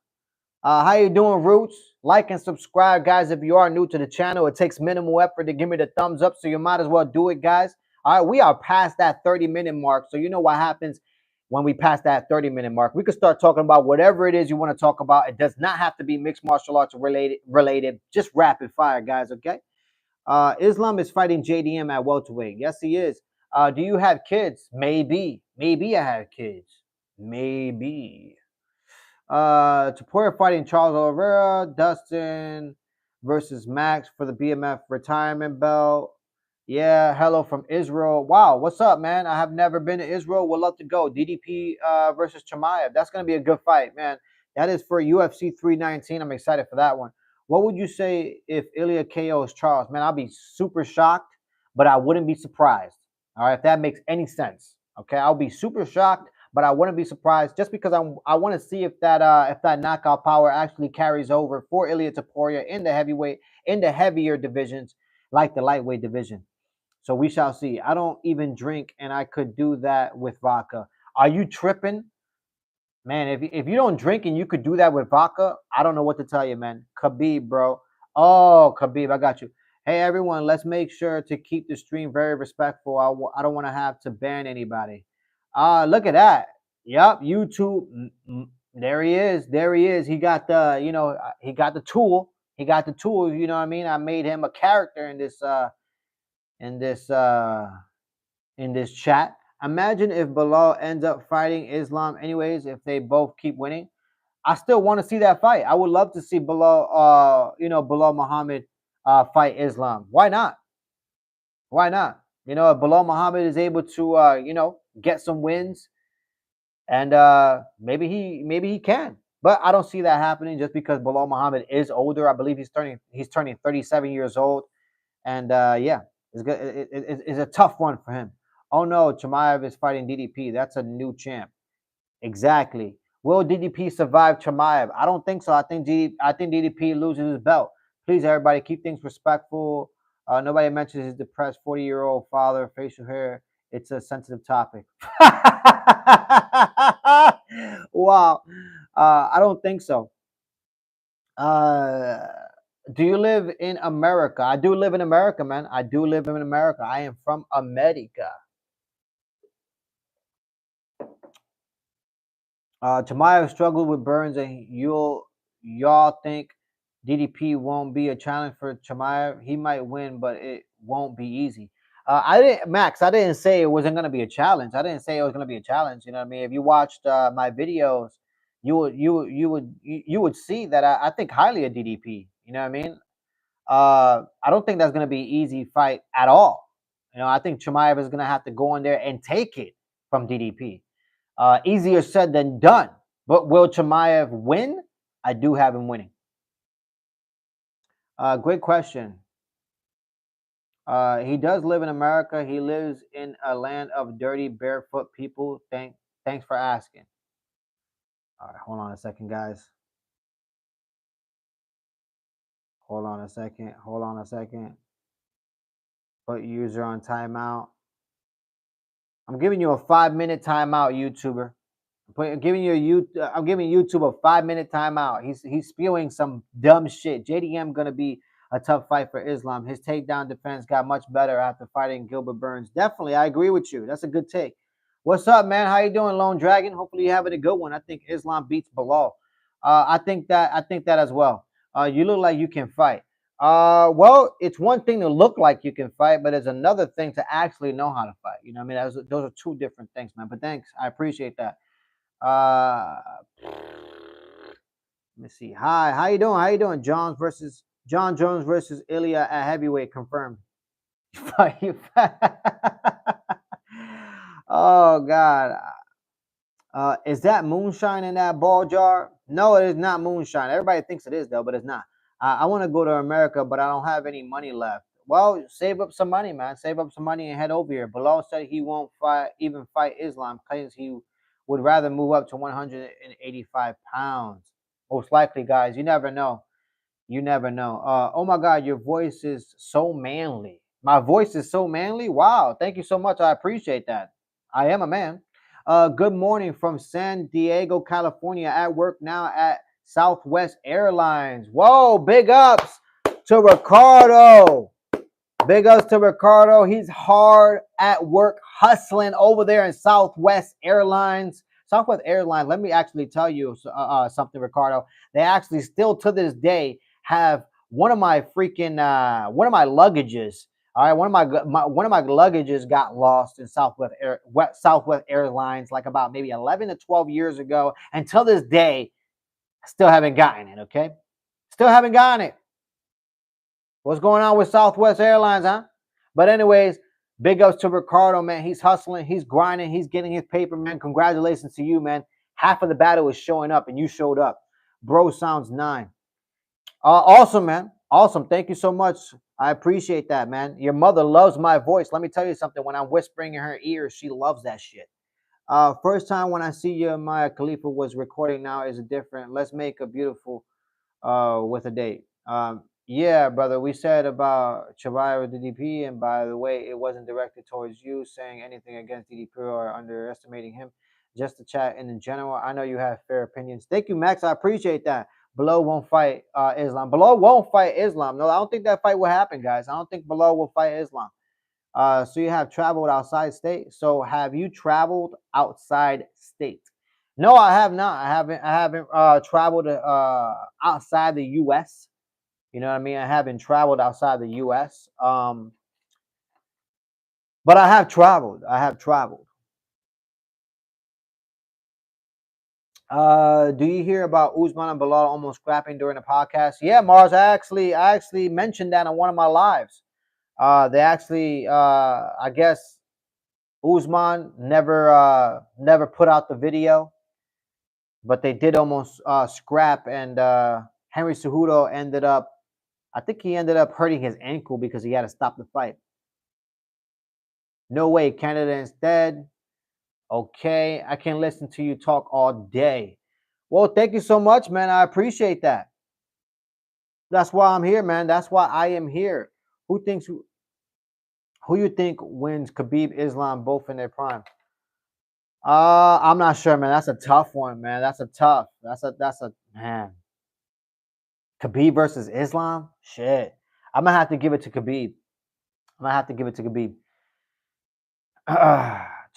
How you doing, Roots? Like and subscribe, guys. If you are new to the channel, it takes minimal effort to give me the thumbs up, so you might as well do it, guys. All right, we are past that 30-minute mark, so you know what happens when we pass that 30-minute mark. We can start talking about whatever it is you want to talk about. It does not have to be mixed martial arts related. Just rapid fire, guys, okay? Islam is fighting JDM at welterweight. Yes, he is. Do you have kids? Maybe. Maybe I have kids. Maybe. Taporia fighting Charles Oliveira, Dustin versus Max for the BMF retirement belt. Yeah, hello from Israel. Wow, what's up, man? I have never been to Israel. Would love to go. DDP versus Chimaev. That's gonna be a good fight, man. That is for UFC 319. I'm excited for that one. What would you say if Ilya KOs Charles? Man, I'll be super shocked, but I wouldn't be surprised. All right, if that makes any sense. Okay, I'll be super shocked, but I wouldn't be surprised just because I want to see if that knockout power actually carries over for Ilya Taporia in the heavier divisions like the lightweight division. So we shall see. I don't even drink, and I could do that with vodka. Are you tripping, man? If you don't drink and you could do that with vodka, I don't know what to tell you, man. Khabib, bro. Oh, Khabib, I got you. Hey everyone, let's make sure to keep the stream very respectful. I don't want to have to ban anybody. Look at that. Yep, YouTube. There he is. There he is. He got he got the tool. He got the tool. You know what I mean? I made him a character in this uh in this chat. Imagine if Bilal ends up fighting Islam anyways, if they both keep winning. I still want to see that fight. I would love to see Bilal Bilal Muhammad fight Islam. Why not? Why not? If Bilal Muhammad is able to get some wins, and maybe he can. But I don't see that happening just because Bilal Muhammad is older. I believe he's turning 37 years old, and yeah, it's a tough one for him. Oh no, Chimaev is fighting DDP. That's a new champ. Exactly. Will DDP survive Chimaev? I don't think so. I think DDP loses his belt. Please, everybody, keep things respectful. Nobody mentions his depressed 40-year-old father, facial hair. It's a sensitive topic. Wow. I don't think so. Uh, do you live in America? I do live in America, man. I do live in America. I am from America. Chimaev struggled with Burns, and y'all think DDP won't be a challenge for Chimaev? He might win, but it won't be easy. I didn't say it wasn't gonna be a challenge. I didn't say it was gonna be a challenge. You know what I mean? If you watched my videos, you would see that I think highly of DDP. You know what I mean? I don't think that's gonna be an easy fight at all. I think Chimaev is gonna have to go in there and take it from DDP. Easier said than done. But will Chimaev win? I do have him winning. Great question. He does live in America. He lives in a land of dirty, barefoot people. Thanks for asking. All right, hold on a second, guys. Hold on a second. Hold on a second. Put user on timeout. I'm giving you a 5-minute timeout, YouTuber. I'm giving YouTube a 5-minute timeout. He's spewing some dumb shit. JDM gonna be a tough fight for Islam. His takedown defense got much better after fighting Gilbert Burns. Definitely, I agree with you. That's a good take. What's up, man? How you doing, Lone Dragon? Hopefully you're having a good one. I think Islam beats Bilal. I think that as well. You look like you can fight. Well, it's one thing to look like you can fight, but it's another thing to actually know how to fight. You know what I mean? Those are two different things, man. But thanks. I appreciate that. Let me see. Hi, how you doing? How you doing? John Jones versus Ilya at heavyweight confirmed. Oh God. Is that moonshine in that ball jar? No, it is not moonshine. Everybody thinks it is though, but it's not. I want to go to America, but I don't have any money left. Well, save up some money, man. Save up some money and head over here. Bilal said he won't fight Islam because he would rather move up to 185 pounds. Most likely, guys. You never know. You never know. Oh my God, your voice is so manly. My voice is so manly. Wow, thank you so much. I appreciate that. I am a man. Good morning from San Diego, California. At work now at Southwest Airlines. Whoa, big ups to Ricardo. Big ups to Ricardo. He's hard at work, hustling over there in Southwest Airlines. Southwest Airlines, let me actually tell you something, Ricardo. They actually still to this day have one of my luggages. All right, one of my luggages got lost in Southwest Airlines like about maybe 11 to 12 years ago. Until this day, I still haven't gotten it. Okay, still haven't gotten it. What's going on with Southwest Airlines, huh? But anyways, big ups to Ricardo, man. He's hustling, he's grinding, he's getting his paper, man. Congratulations to you, man. Half of the battle is showing up, and you showed up. Bro sounds 9. Awesome, man. Awesome. Thank you so much. I appreciate that, man. Your mother loves my voice. Let me tell you something. When I'm whispering in her ear, she loves that shit. First time when I see you, Maya Khalifa was recording now is different. Let's make a beautiful with a date. Yeah, brother, we said about Chavaya DDP, and by the way, it wasn't directed towards you saying anything against DDP or underestimating him. Just to chat in general. I know you have fair opinions. Thank you, Max. I appreciate that. Bilal won't fight Islam. Bilal won't fight Islam. No, I don't think that fight will happen, guys. I don't think Bilal will fight Islam. So you have traveled outside state. So have you traveled outside state? No, I have not. I haven't traveled outside the U.S. You know what I mean? I haven't traveled outside the U.S. But I have traveled. I have traveled. Do you hear about Usman and Bilal almost scrapping during the podcast? Yeah, Mars. I actually mentioned that on one of my lives. They actually, I guess, Usman never put out the video, but they did almost scrap, and Henry Cejudo ended up. I think he ended up hurting his ankle because he had to stop the fight. No way, Canada instead. Okay, I can listen to you talk all day. Well, thank you so much, man. I appreciate that. That's why I'm here, man. That's why I am here. Who you think wins Khabib Islam both in their prime? I'm not sure, man. That's a tough one, man. That's a man. Khabib versus Islam? Shit. I'm gonna have to give it to Khabib. I'm gonna have to give it to Khabib.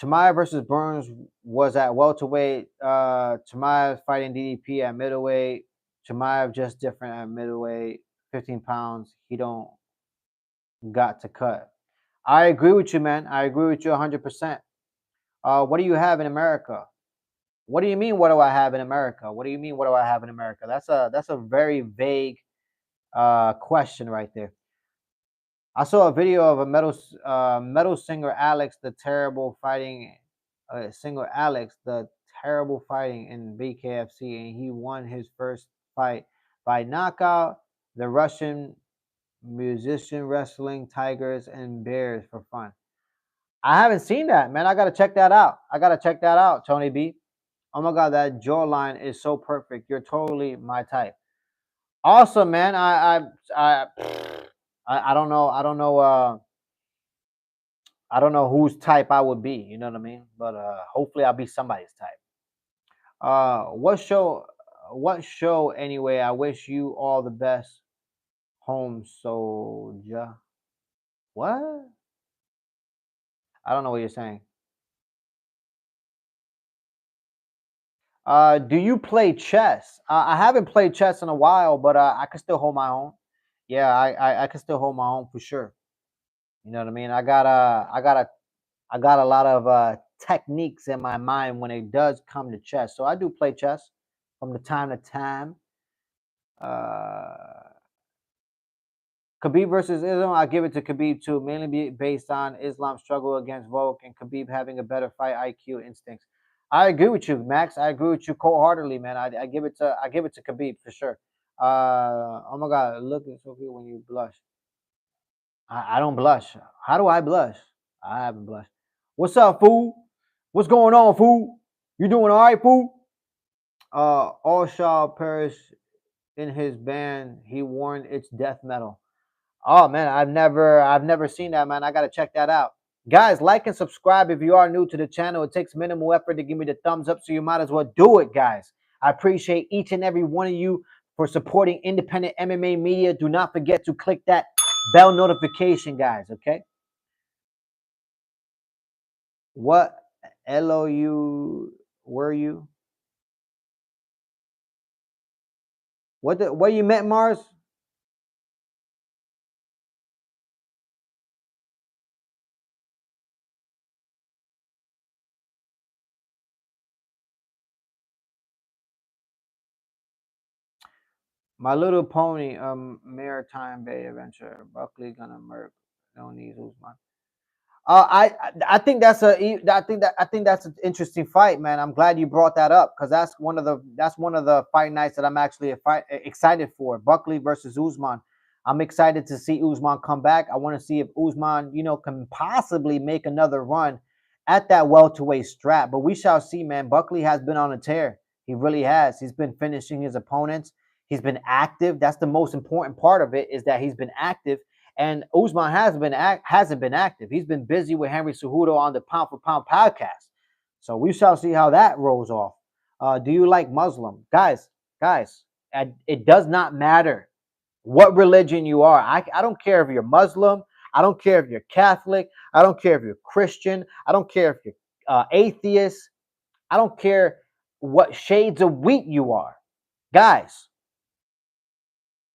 Chimaev versus Burns was at welterweight. Chimaev fighting DDP at middleweight. Chimaev just different at middleweight. 15 pounds. He don't got to cut. I agree with you, man. I agree with you 100%. What do you have in America? What do you mean? What do I have in America? What do you mean? What do I have in America? That's a very vague question right there. I saw a video of a metal singer Alex, the terrible fighting singer Alex, the terrible fighting in BKFC, and he won his first fight by knockout. The Russian musician wrestling tigers and bears for fun. I haven't seen that, man. I gotta check that out. I gotta check that out, Tony B. Oh my God, that jawline is so perfect. You're totally my type. Awesome, man. I don't know. I don't know whose type I would be. You know what I mean? But hopefully I'll be somebody's type. What show? What show? Anyway, I wish you all the best, home soldier. What? I don't know what you're saying. Do you play chess? I haven't played chess in a while, but I can still hold my own. Yeah, I can still hold my own for sure. You know what I mean? I got a lot of techniques in my mind when it does come to chess. So I do play chess from the time to time. Uh, Khabib versus Islam, I give it to Khabib too, mainly based on Islam's struggle against Volk and Khabib having a better fight IQ instincts. I agree with you, Max. I agree with you cold-heartedly, man. I give it to Khabib for sure. Oh my God, looking so good when you blush. I don't blush. How do I blush? I haven't blushed. What's up, fool? What's going on, fool? You doing all right, fool? All Shaw Paris in his band, he worn its death metal. Oh man, I've never seen that, man. I gotta check that out. Guys, like and subscribe if you are new to the channel. It takes minimal effort to give me the thumbs up, so you might as well do it, guys. I appreciate each and every one of you for supporting independent MMA media. Do not forget to click that bell notification, guys, okay? What LOU were you? What you meant, Mars? My Little Pony, Maritime Bay Adventure. Buckley gonna murk. No need Usman. I think I think that's an interesting fight, man. I'm glad you brought that up because that's one of the fight nights that I'm actually excited for. Buckley versus Usman. I'm excited to see Usman come back. I want to see if Usman, can possibly make another run at that welterweight strap. But we shall see, man. Buckley has been on a tear. He really has. He's been finishing his opponents. He's been active. That's the most important part of it is that he's been active and Usman hasn't been active. He's been busy with Henry Cejudo on the Pound for Pound podcast. So we shall see how that rolls off. Do you like Muslim? Guys, it does not matter what religion you are. I don't care if you're Muslim. I don't care if you're Catholic. I don't care if you're Christian. I don't care if you're atheist. I don't care what shades of wheat you are. Guys,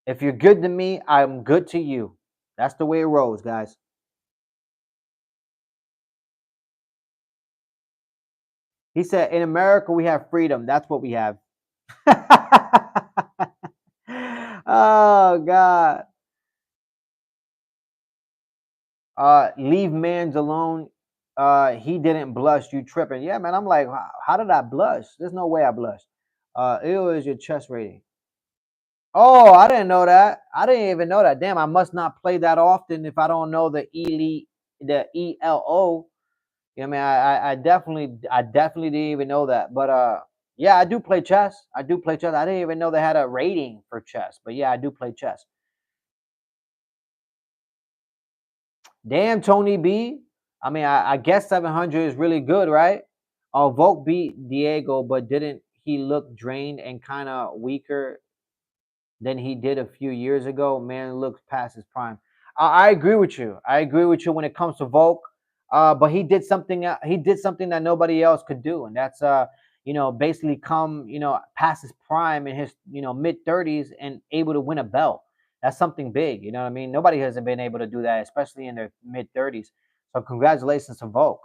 if you're good to me, I'm good to you. That's the way it rolls, guys. He said, "In America, we have freedom. That's what we have." Oh God. Leave mans alone. He didn't blush. You tripping? Yeah, man. I'm like, how did I blush? There's no way I blushed. It was your chest rating. Oh, I didn't know that. I didn't even know that. Damn, I must not play that often if I don't know the elite, the ELO. Yeah, I mean, I definitely didn't even know that. But yeah, I do play chess. I do play chess. I didn't even know they had a rating for chess. But yeah, I do play chess. Damn, Tony B. I mean, I guess 700 is really good, right? Volk beat Diego, but didn't he look drained and kind of weaker than he did a few years ago? Man looks past his prime. I agree with you. I agree with you when it comes to Volk. But he did something. He did something that nobody else could do, and that's basically come past his prime in his mid-30s and able to win a belt. That's something big. You know what I mean? Nobody hasn't been able to do that, especially in their mid-30s. So congratulations to Volk.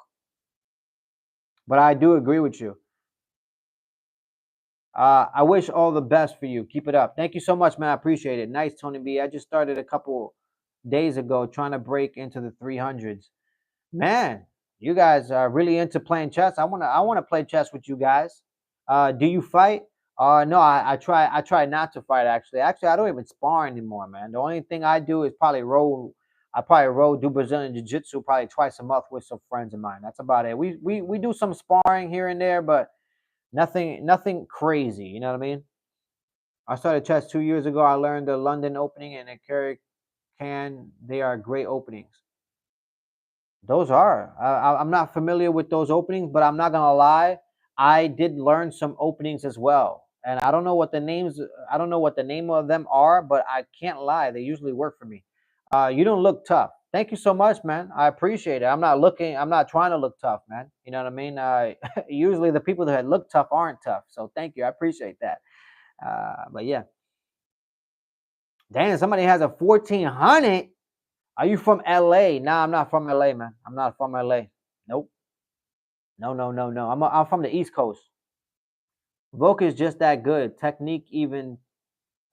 But I do agree with you. I wish all the best for you. Keep it up. Thank you so much, man. I appreciate it. Nice, Tony B. I just started a couple days ago trying to break into the 300s. Man, you guys are really into playing chess. I wanna play chess with you guys. Do you fight? No, I try not to fight actually. Actually, I don't even spar anymore, man. The only thing I do is probably roll. I probably roll, do Brazilian Jiu Jitsu probably twice a month with some friends of mine. That's about it. We do some sparring here and there, but nothing crazy. You know what I mean? I started chess 2 years ago. I learned the London opening and the Carrick can. They are great openings. Those are. I'm not familiar with those openings, but I'm not gonna lie. I did learn some openings as well, and I don't know what the names. I don't know what the name of them are, but I can't lie. They usually work for me. You don't look tough. Thank you so much, man. I appreciate it. I'm not looking. I'm not trying to look tough, man. You know what I mean? Usually the people that look tough aren't tough. So thank you. I appreciate that. But yeah, damn, somebody has a 1400. Are you from LA? Nah, I'm not from LA, man. I'm not from LA. Nope. No, no, no, no. I'm from the East Coast. Volk is just that good. Technique, even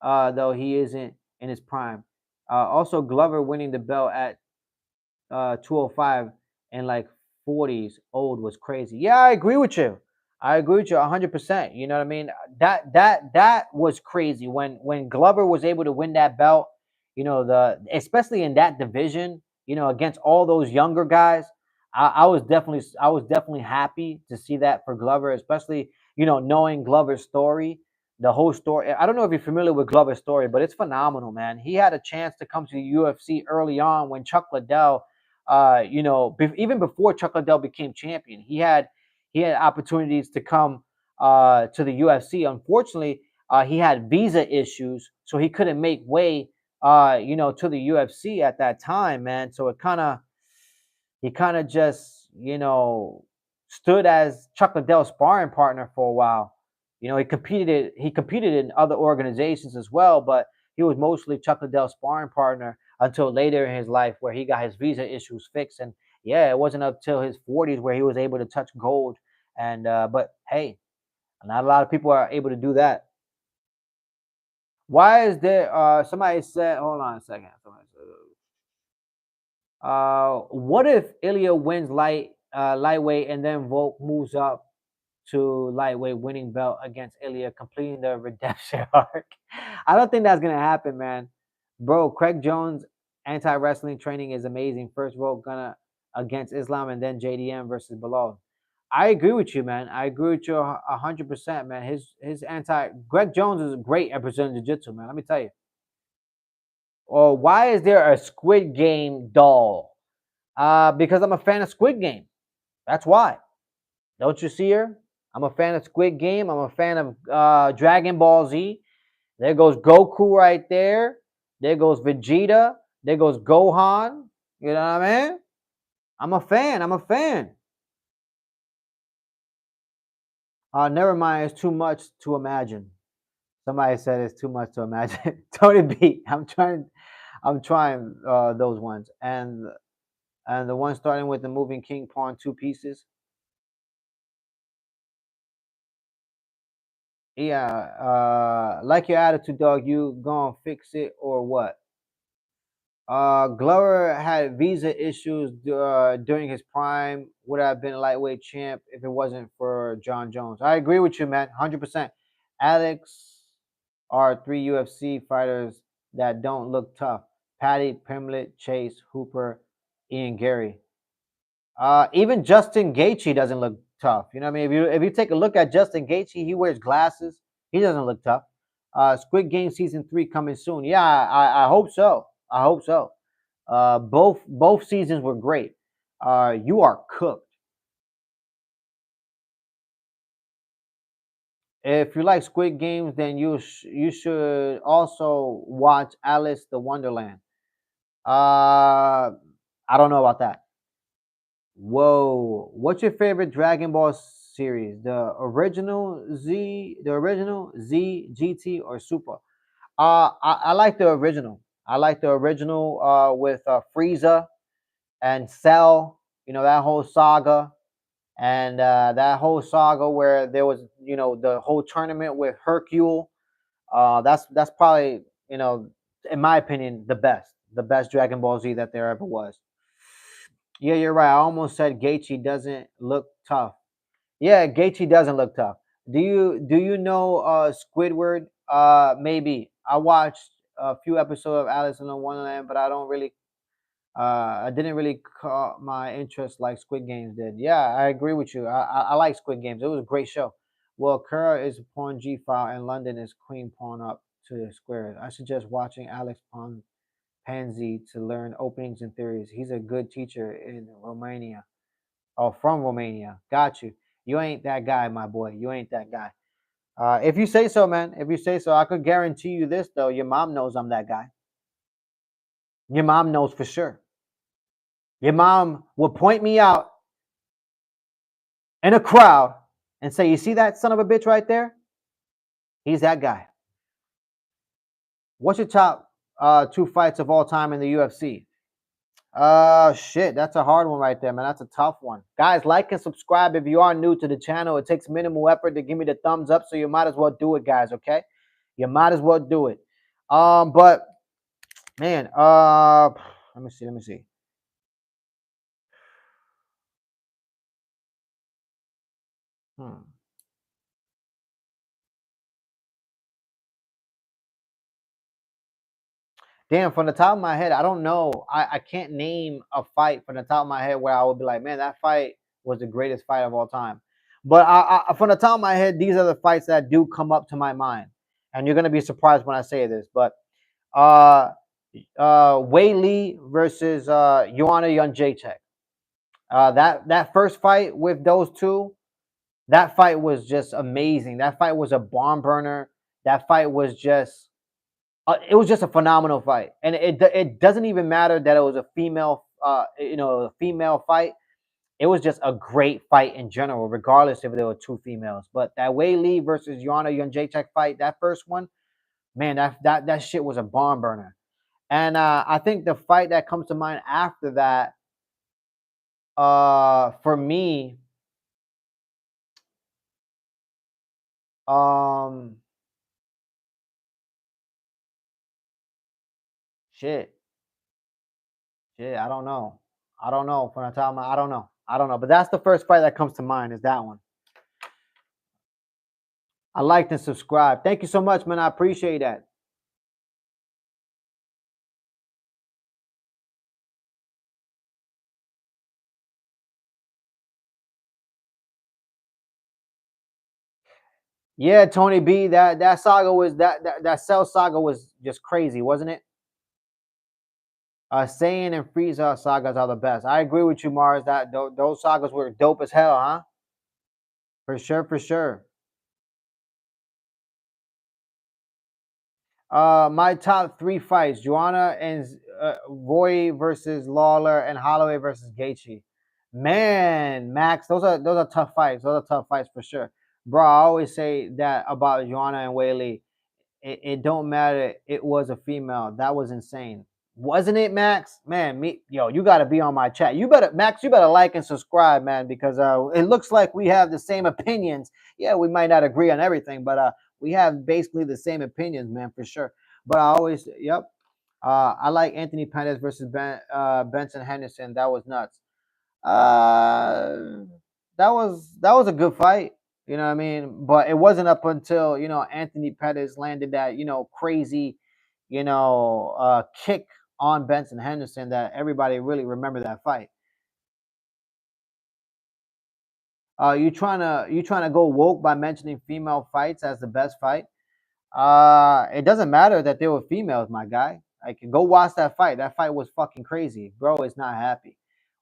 though he isn't in his prime. Also, Glover winning the belt at 205 and like 40s old was crazy. Yeah, I agree with you. I agree with you 100%. You know what I mean? That was crazy when Glover was able to win that belt. You know, the especially in that division. You know, against all those younger guys. I was definitely happy to see that for Glover, especially knowing Glover's story, the whole story. I don't know if you're familiar with Glover's story, but it's phenomenal, man. He had a chance to come to the UFC early on when Chuck Liddell even before Chuck Liddell became champion, he had opportunities to come to the UFC. Unfortunately, he had visa issues, so he couldn't make way, to the UFC at that time, man. So he kind of just, stood as Chuck Liddell's sparring partner for a while. He competed in other organizations as well, but he was mostly Chuck Liddell's sparring partner until later in his life where he got his visa issues fixed. And yeah, it wasn't until his 40s where he was able to touch gold. And but hey, not a lot of people are able to do that. Why is there somebody said hold on a second. Somebody said, what if Ilya wins lightweight and then Volk moves up to lightweight, winning belt against Ilya, completing the redemption arc? I don't think that's gonna happen, man. Bro, Craig Jones anti wrestling training is amazing. First Volk gonna against Islam and then JDM versus Bilal. I agree with you, man. I agree with you 100%, man. His anti Greg Jones is great at Brazilian Jiu Jitsu, man. Let me tell you. Or why is there a Squid Game doll? Because I'm a fan of Squid Game. That's why. Don't you see her? I'm a fan of Squid Game. I'm a fan of Dragon Ball Z. There goes Goku right there. There goes Vegeta. There goes Gohan. You know what I mean? I'm a fan. I'm a fan. Never mind. It's too much to imagine. Somebody said it's too much to imagine. Tony B. I'm trying. I'm trying those ones, and the one starting with the moving king pawn 2 pieces. Yeah, like your attitude, dog. You gonna fix it or what? Glover had visa issues during his prime. Would have been a lightweight champ if it wasn't for John Jones. I agree with you, man. 100%. Alex are 3 UFC fighters that don't look tough. Patty, Pimlet, Chase, Hooper, Ian Gary. Even Justin Gaethje doesn't look tough. You know what I mean? If you take a look at Justin Gaethje, he wears glasses. He doesn't look tough. Squid Game season 3 coming soon. Yeah, I hope so. I hope so. Both seasons were great. You are cooked. If you like Squid Games, then you should also watch Alice the Wonderland. I don't know about that. Whoa. What's your favorite Dragon Ball series? The original Z, GT, or Super? I like the original. I like the original with Frieza and Cell, that whole saga. And that whole saga where there was, the whole tournament with Hercule. That's probably, in my opinion, the best Dragon Ball Z that there ever was. Yeah, you're right. I almost said Gaethje doesn't look tough. Yeah, Gaethje doesn't look tough. Do you know Squidward? Maybe I watched a few episodes of Alice in Wonderland, but I didn't really caught my interest like Squid Games did. Yeah, I agree with you. I like Squid Games. It was a great show. Well, Kara is pawn G file and London is queen pawn up to the square. I suggest watching Alex pawn Pansy to learn openings and theories. He's a good teacher in Romania. Oh, from Romania. Got you. You ain't that guy, my boy. You ain't that guy. If you say so, man. If you say so, I could guarantee you this though. Your mom knows I'm that guy. Your mom knows for sure. Your mom will point me out in a crowd and say, "You see that son of a bitch right there? He's that guy." What's your top two fights of all time in the UFC? Shit, that's a hard one right there, man. That's a tough one. Guys, like and subscribe if you are new to the channel. It takes minimal effort to give me the thumbs up, so you might as well do it, guys, okay? You might as well do it. But man, let me see. Hmm. Damn, from the top of my head, I don't know. I can't name a fight from the top of my head where I would be like, man, that fight was the greatest fight of all time. But from the top of my head, these are the fights that do come up to my mind. And you're gonna be surprised when I say this, but uh Wei Lee versus Joanna Jędrzejczyk. That first fight with those two, that fight was just amazing. That fight was a barn burner. That fight was just it was just a phenomenal fight, and it doesn't even matter that it was a female, a female fight. It was just a great fight in general, regardless if there were two females. But that Wei Lee versus Joanna Jędrzejczyk fight, that first one, man, that shit was a barn burner. And I think the fight that comes to mind after that, for me, um, shit, shit, I don't know. I don't know. From the top of my, I don't know. I don't know. But that's the first fight that comes to mind is that one. I liked and subscribed. Thank you so much, man. I appreciate that. Yeah, Tony B. That saga was that Cell saga was just crazy, wasn't it? Saiyan and Frieza sagas are the best. I agree with you, Mars. That those sagas were dope as hell, huh? For sure, for sure. My top three fights: Joanna and Roy versus Lawler, and Holloway versus Gaethje. Man, Max, those are tough fights. Those are tough fights for sure, bro. I always say that about Joanna and Weili. It don't matter. It was a female. That was insane, wasn't it, Max? Man, you got to be on my chat. You better, Max. You better like and subscribe, man, because it looks like we have the same opinions. Yeah, we might not agree on everything, but we have basically the same opinions, man, for sure. But I always, yep. I like Anthony Pettis versus Benson Henderson. That was nuts. Uh, that was a good fight. You know what I mean? But it wasn't up until Anthony Pettis landed that crazy, kick on Benson Henderson that everybody really remembered that fight. You trying to go woke by mentioning female fights as the best fight? It doesn't matter that they were females, my guy. Like, go watch that fight. That fight was fucking crazy. Bro is not happy.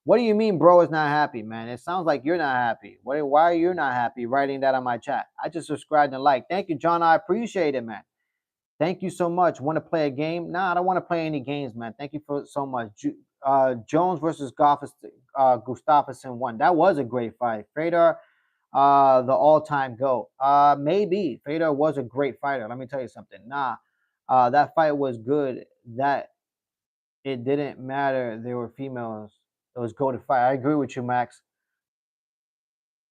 What do you mean, bro is not happy, man? It sounds like you're not happy. Why are you not happy writing that on my chat? I just subscribed and liked. Thank you, John. I appreciate it, man. Thank you so much. Want to play a game? Nah, I don't want to play any games, man. Thank you for so much. Jones versus Gustafsson won. That was a great fight. Fedor, the all-time GOAT. Maybe Fedor was a great fighter. Let me tell you something. Nah, that fight was good. That it didn't matter. They were females. It was GOAT fight. I agree with you, Max.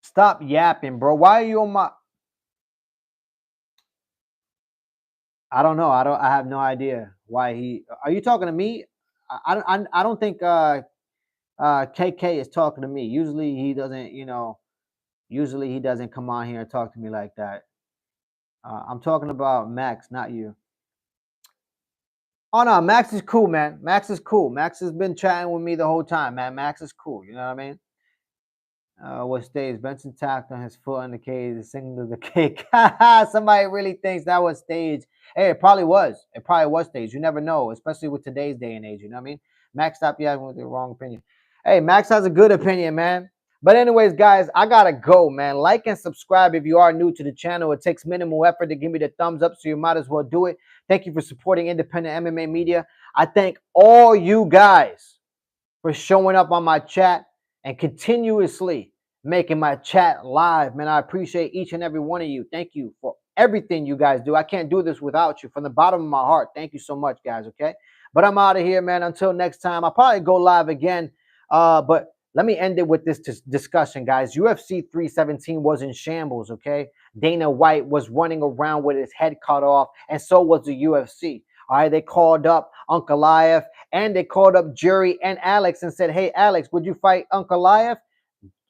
Stop yapping, bro. Why are you on my? I don't know. I have no idea why he. Are you talking to me? I don't think KK is talking to me. Usually he doesn't. Usually he doesn't come on here and talk to me like that. I'm talking about Max, not you. Oh no, Max is cool, man. Max is cool. Max has been chatting with me the whole time, man. Max is cool. You know what I mean? What stage? Benson tapped on his foot on the cage, the signal of the kick. Somebody really thinks that was stage. Hey, it probably was. It probably was stage. You never know, especially with today's day and age. You know what I mean? Max stopped you with the wrong opinion. Hey, Max has a good opinion, man. But anyways, guys, I gotta go, man. Like and subscribe if you are new to the channel. It takes minimal effort to give me the thumbs up, so you might as well do it. Thank you for supporting independent MMA media. I thank all you guys for showing up on my chat and continuously making my chat live. Man, I appreciate each and every one of you. Thank you for everything you guys do. I can't do this without you. From the bottom of my heart, thank you so much, guys, okay? But I'm out of here, man. Until next time, I'll probably go live again. But let me end it with this discussion, guys. UFC 317 was in shambles, okay? Dana White was running around with his head cut off, and so was the UFC. All right, they called up Ankalaev, and they called up Jury and Alex and said, hey, Alex, would you fight Ankalaev?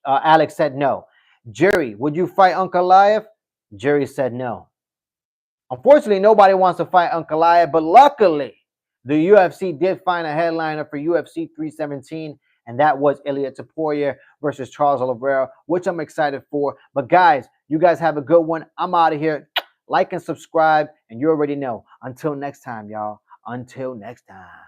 Alex said no. Jury, would you fight Ankalaev? Jury said no. Unfortunately, nobody wants to fight Ankalaev, but luckily, the UFC did find a headliner for UFC 317, and that was Ilia Topuria versus Charles Oliveira, which I'm excited for. But guys, you guys have a good one. I'm out of here. Like and subscribe, and you already know. Until next time, y'all. Until next time.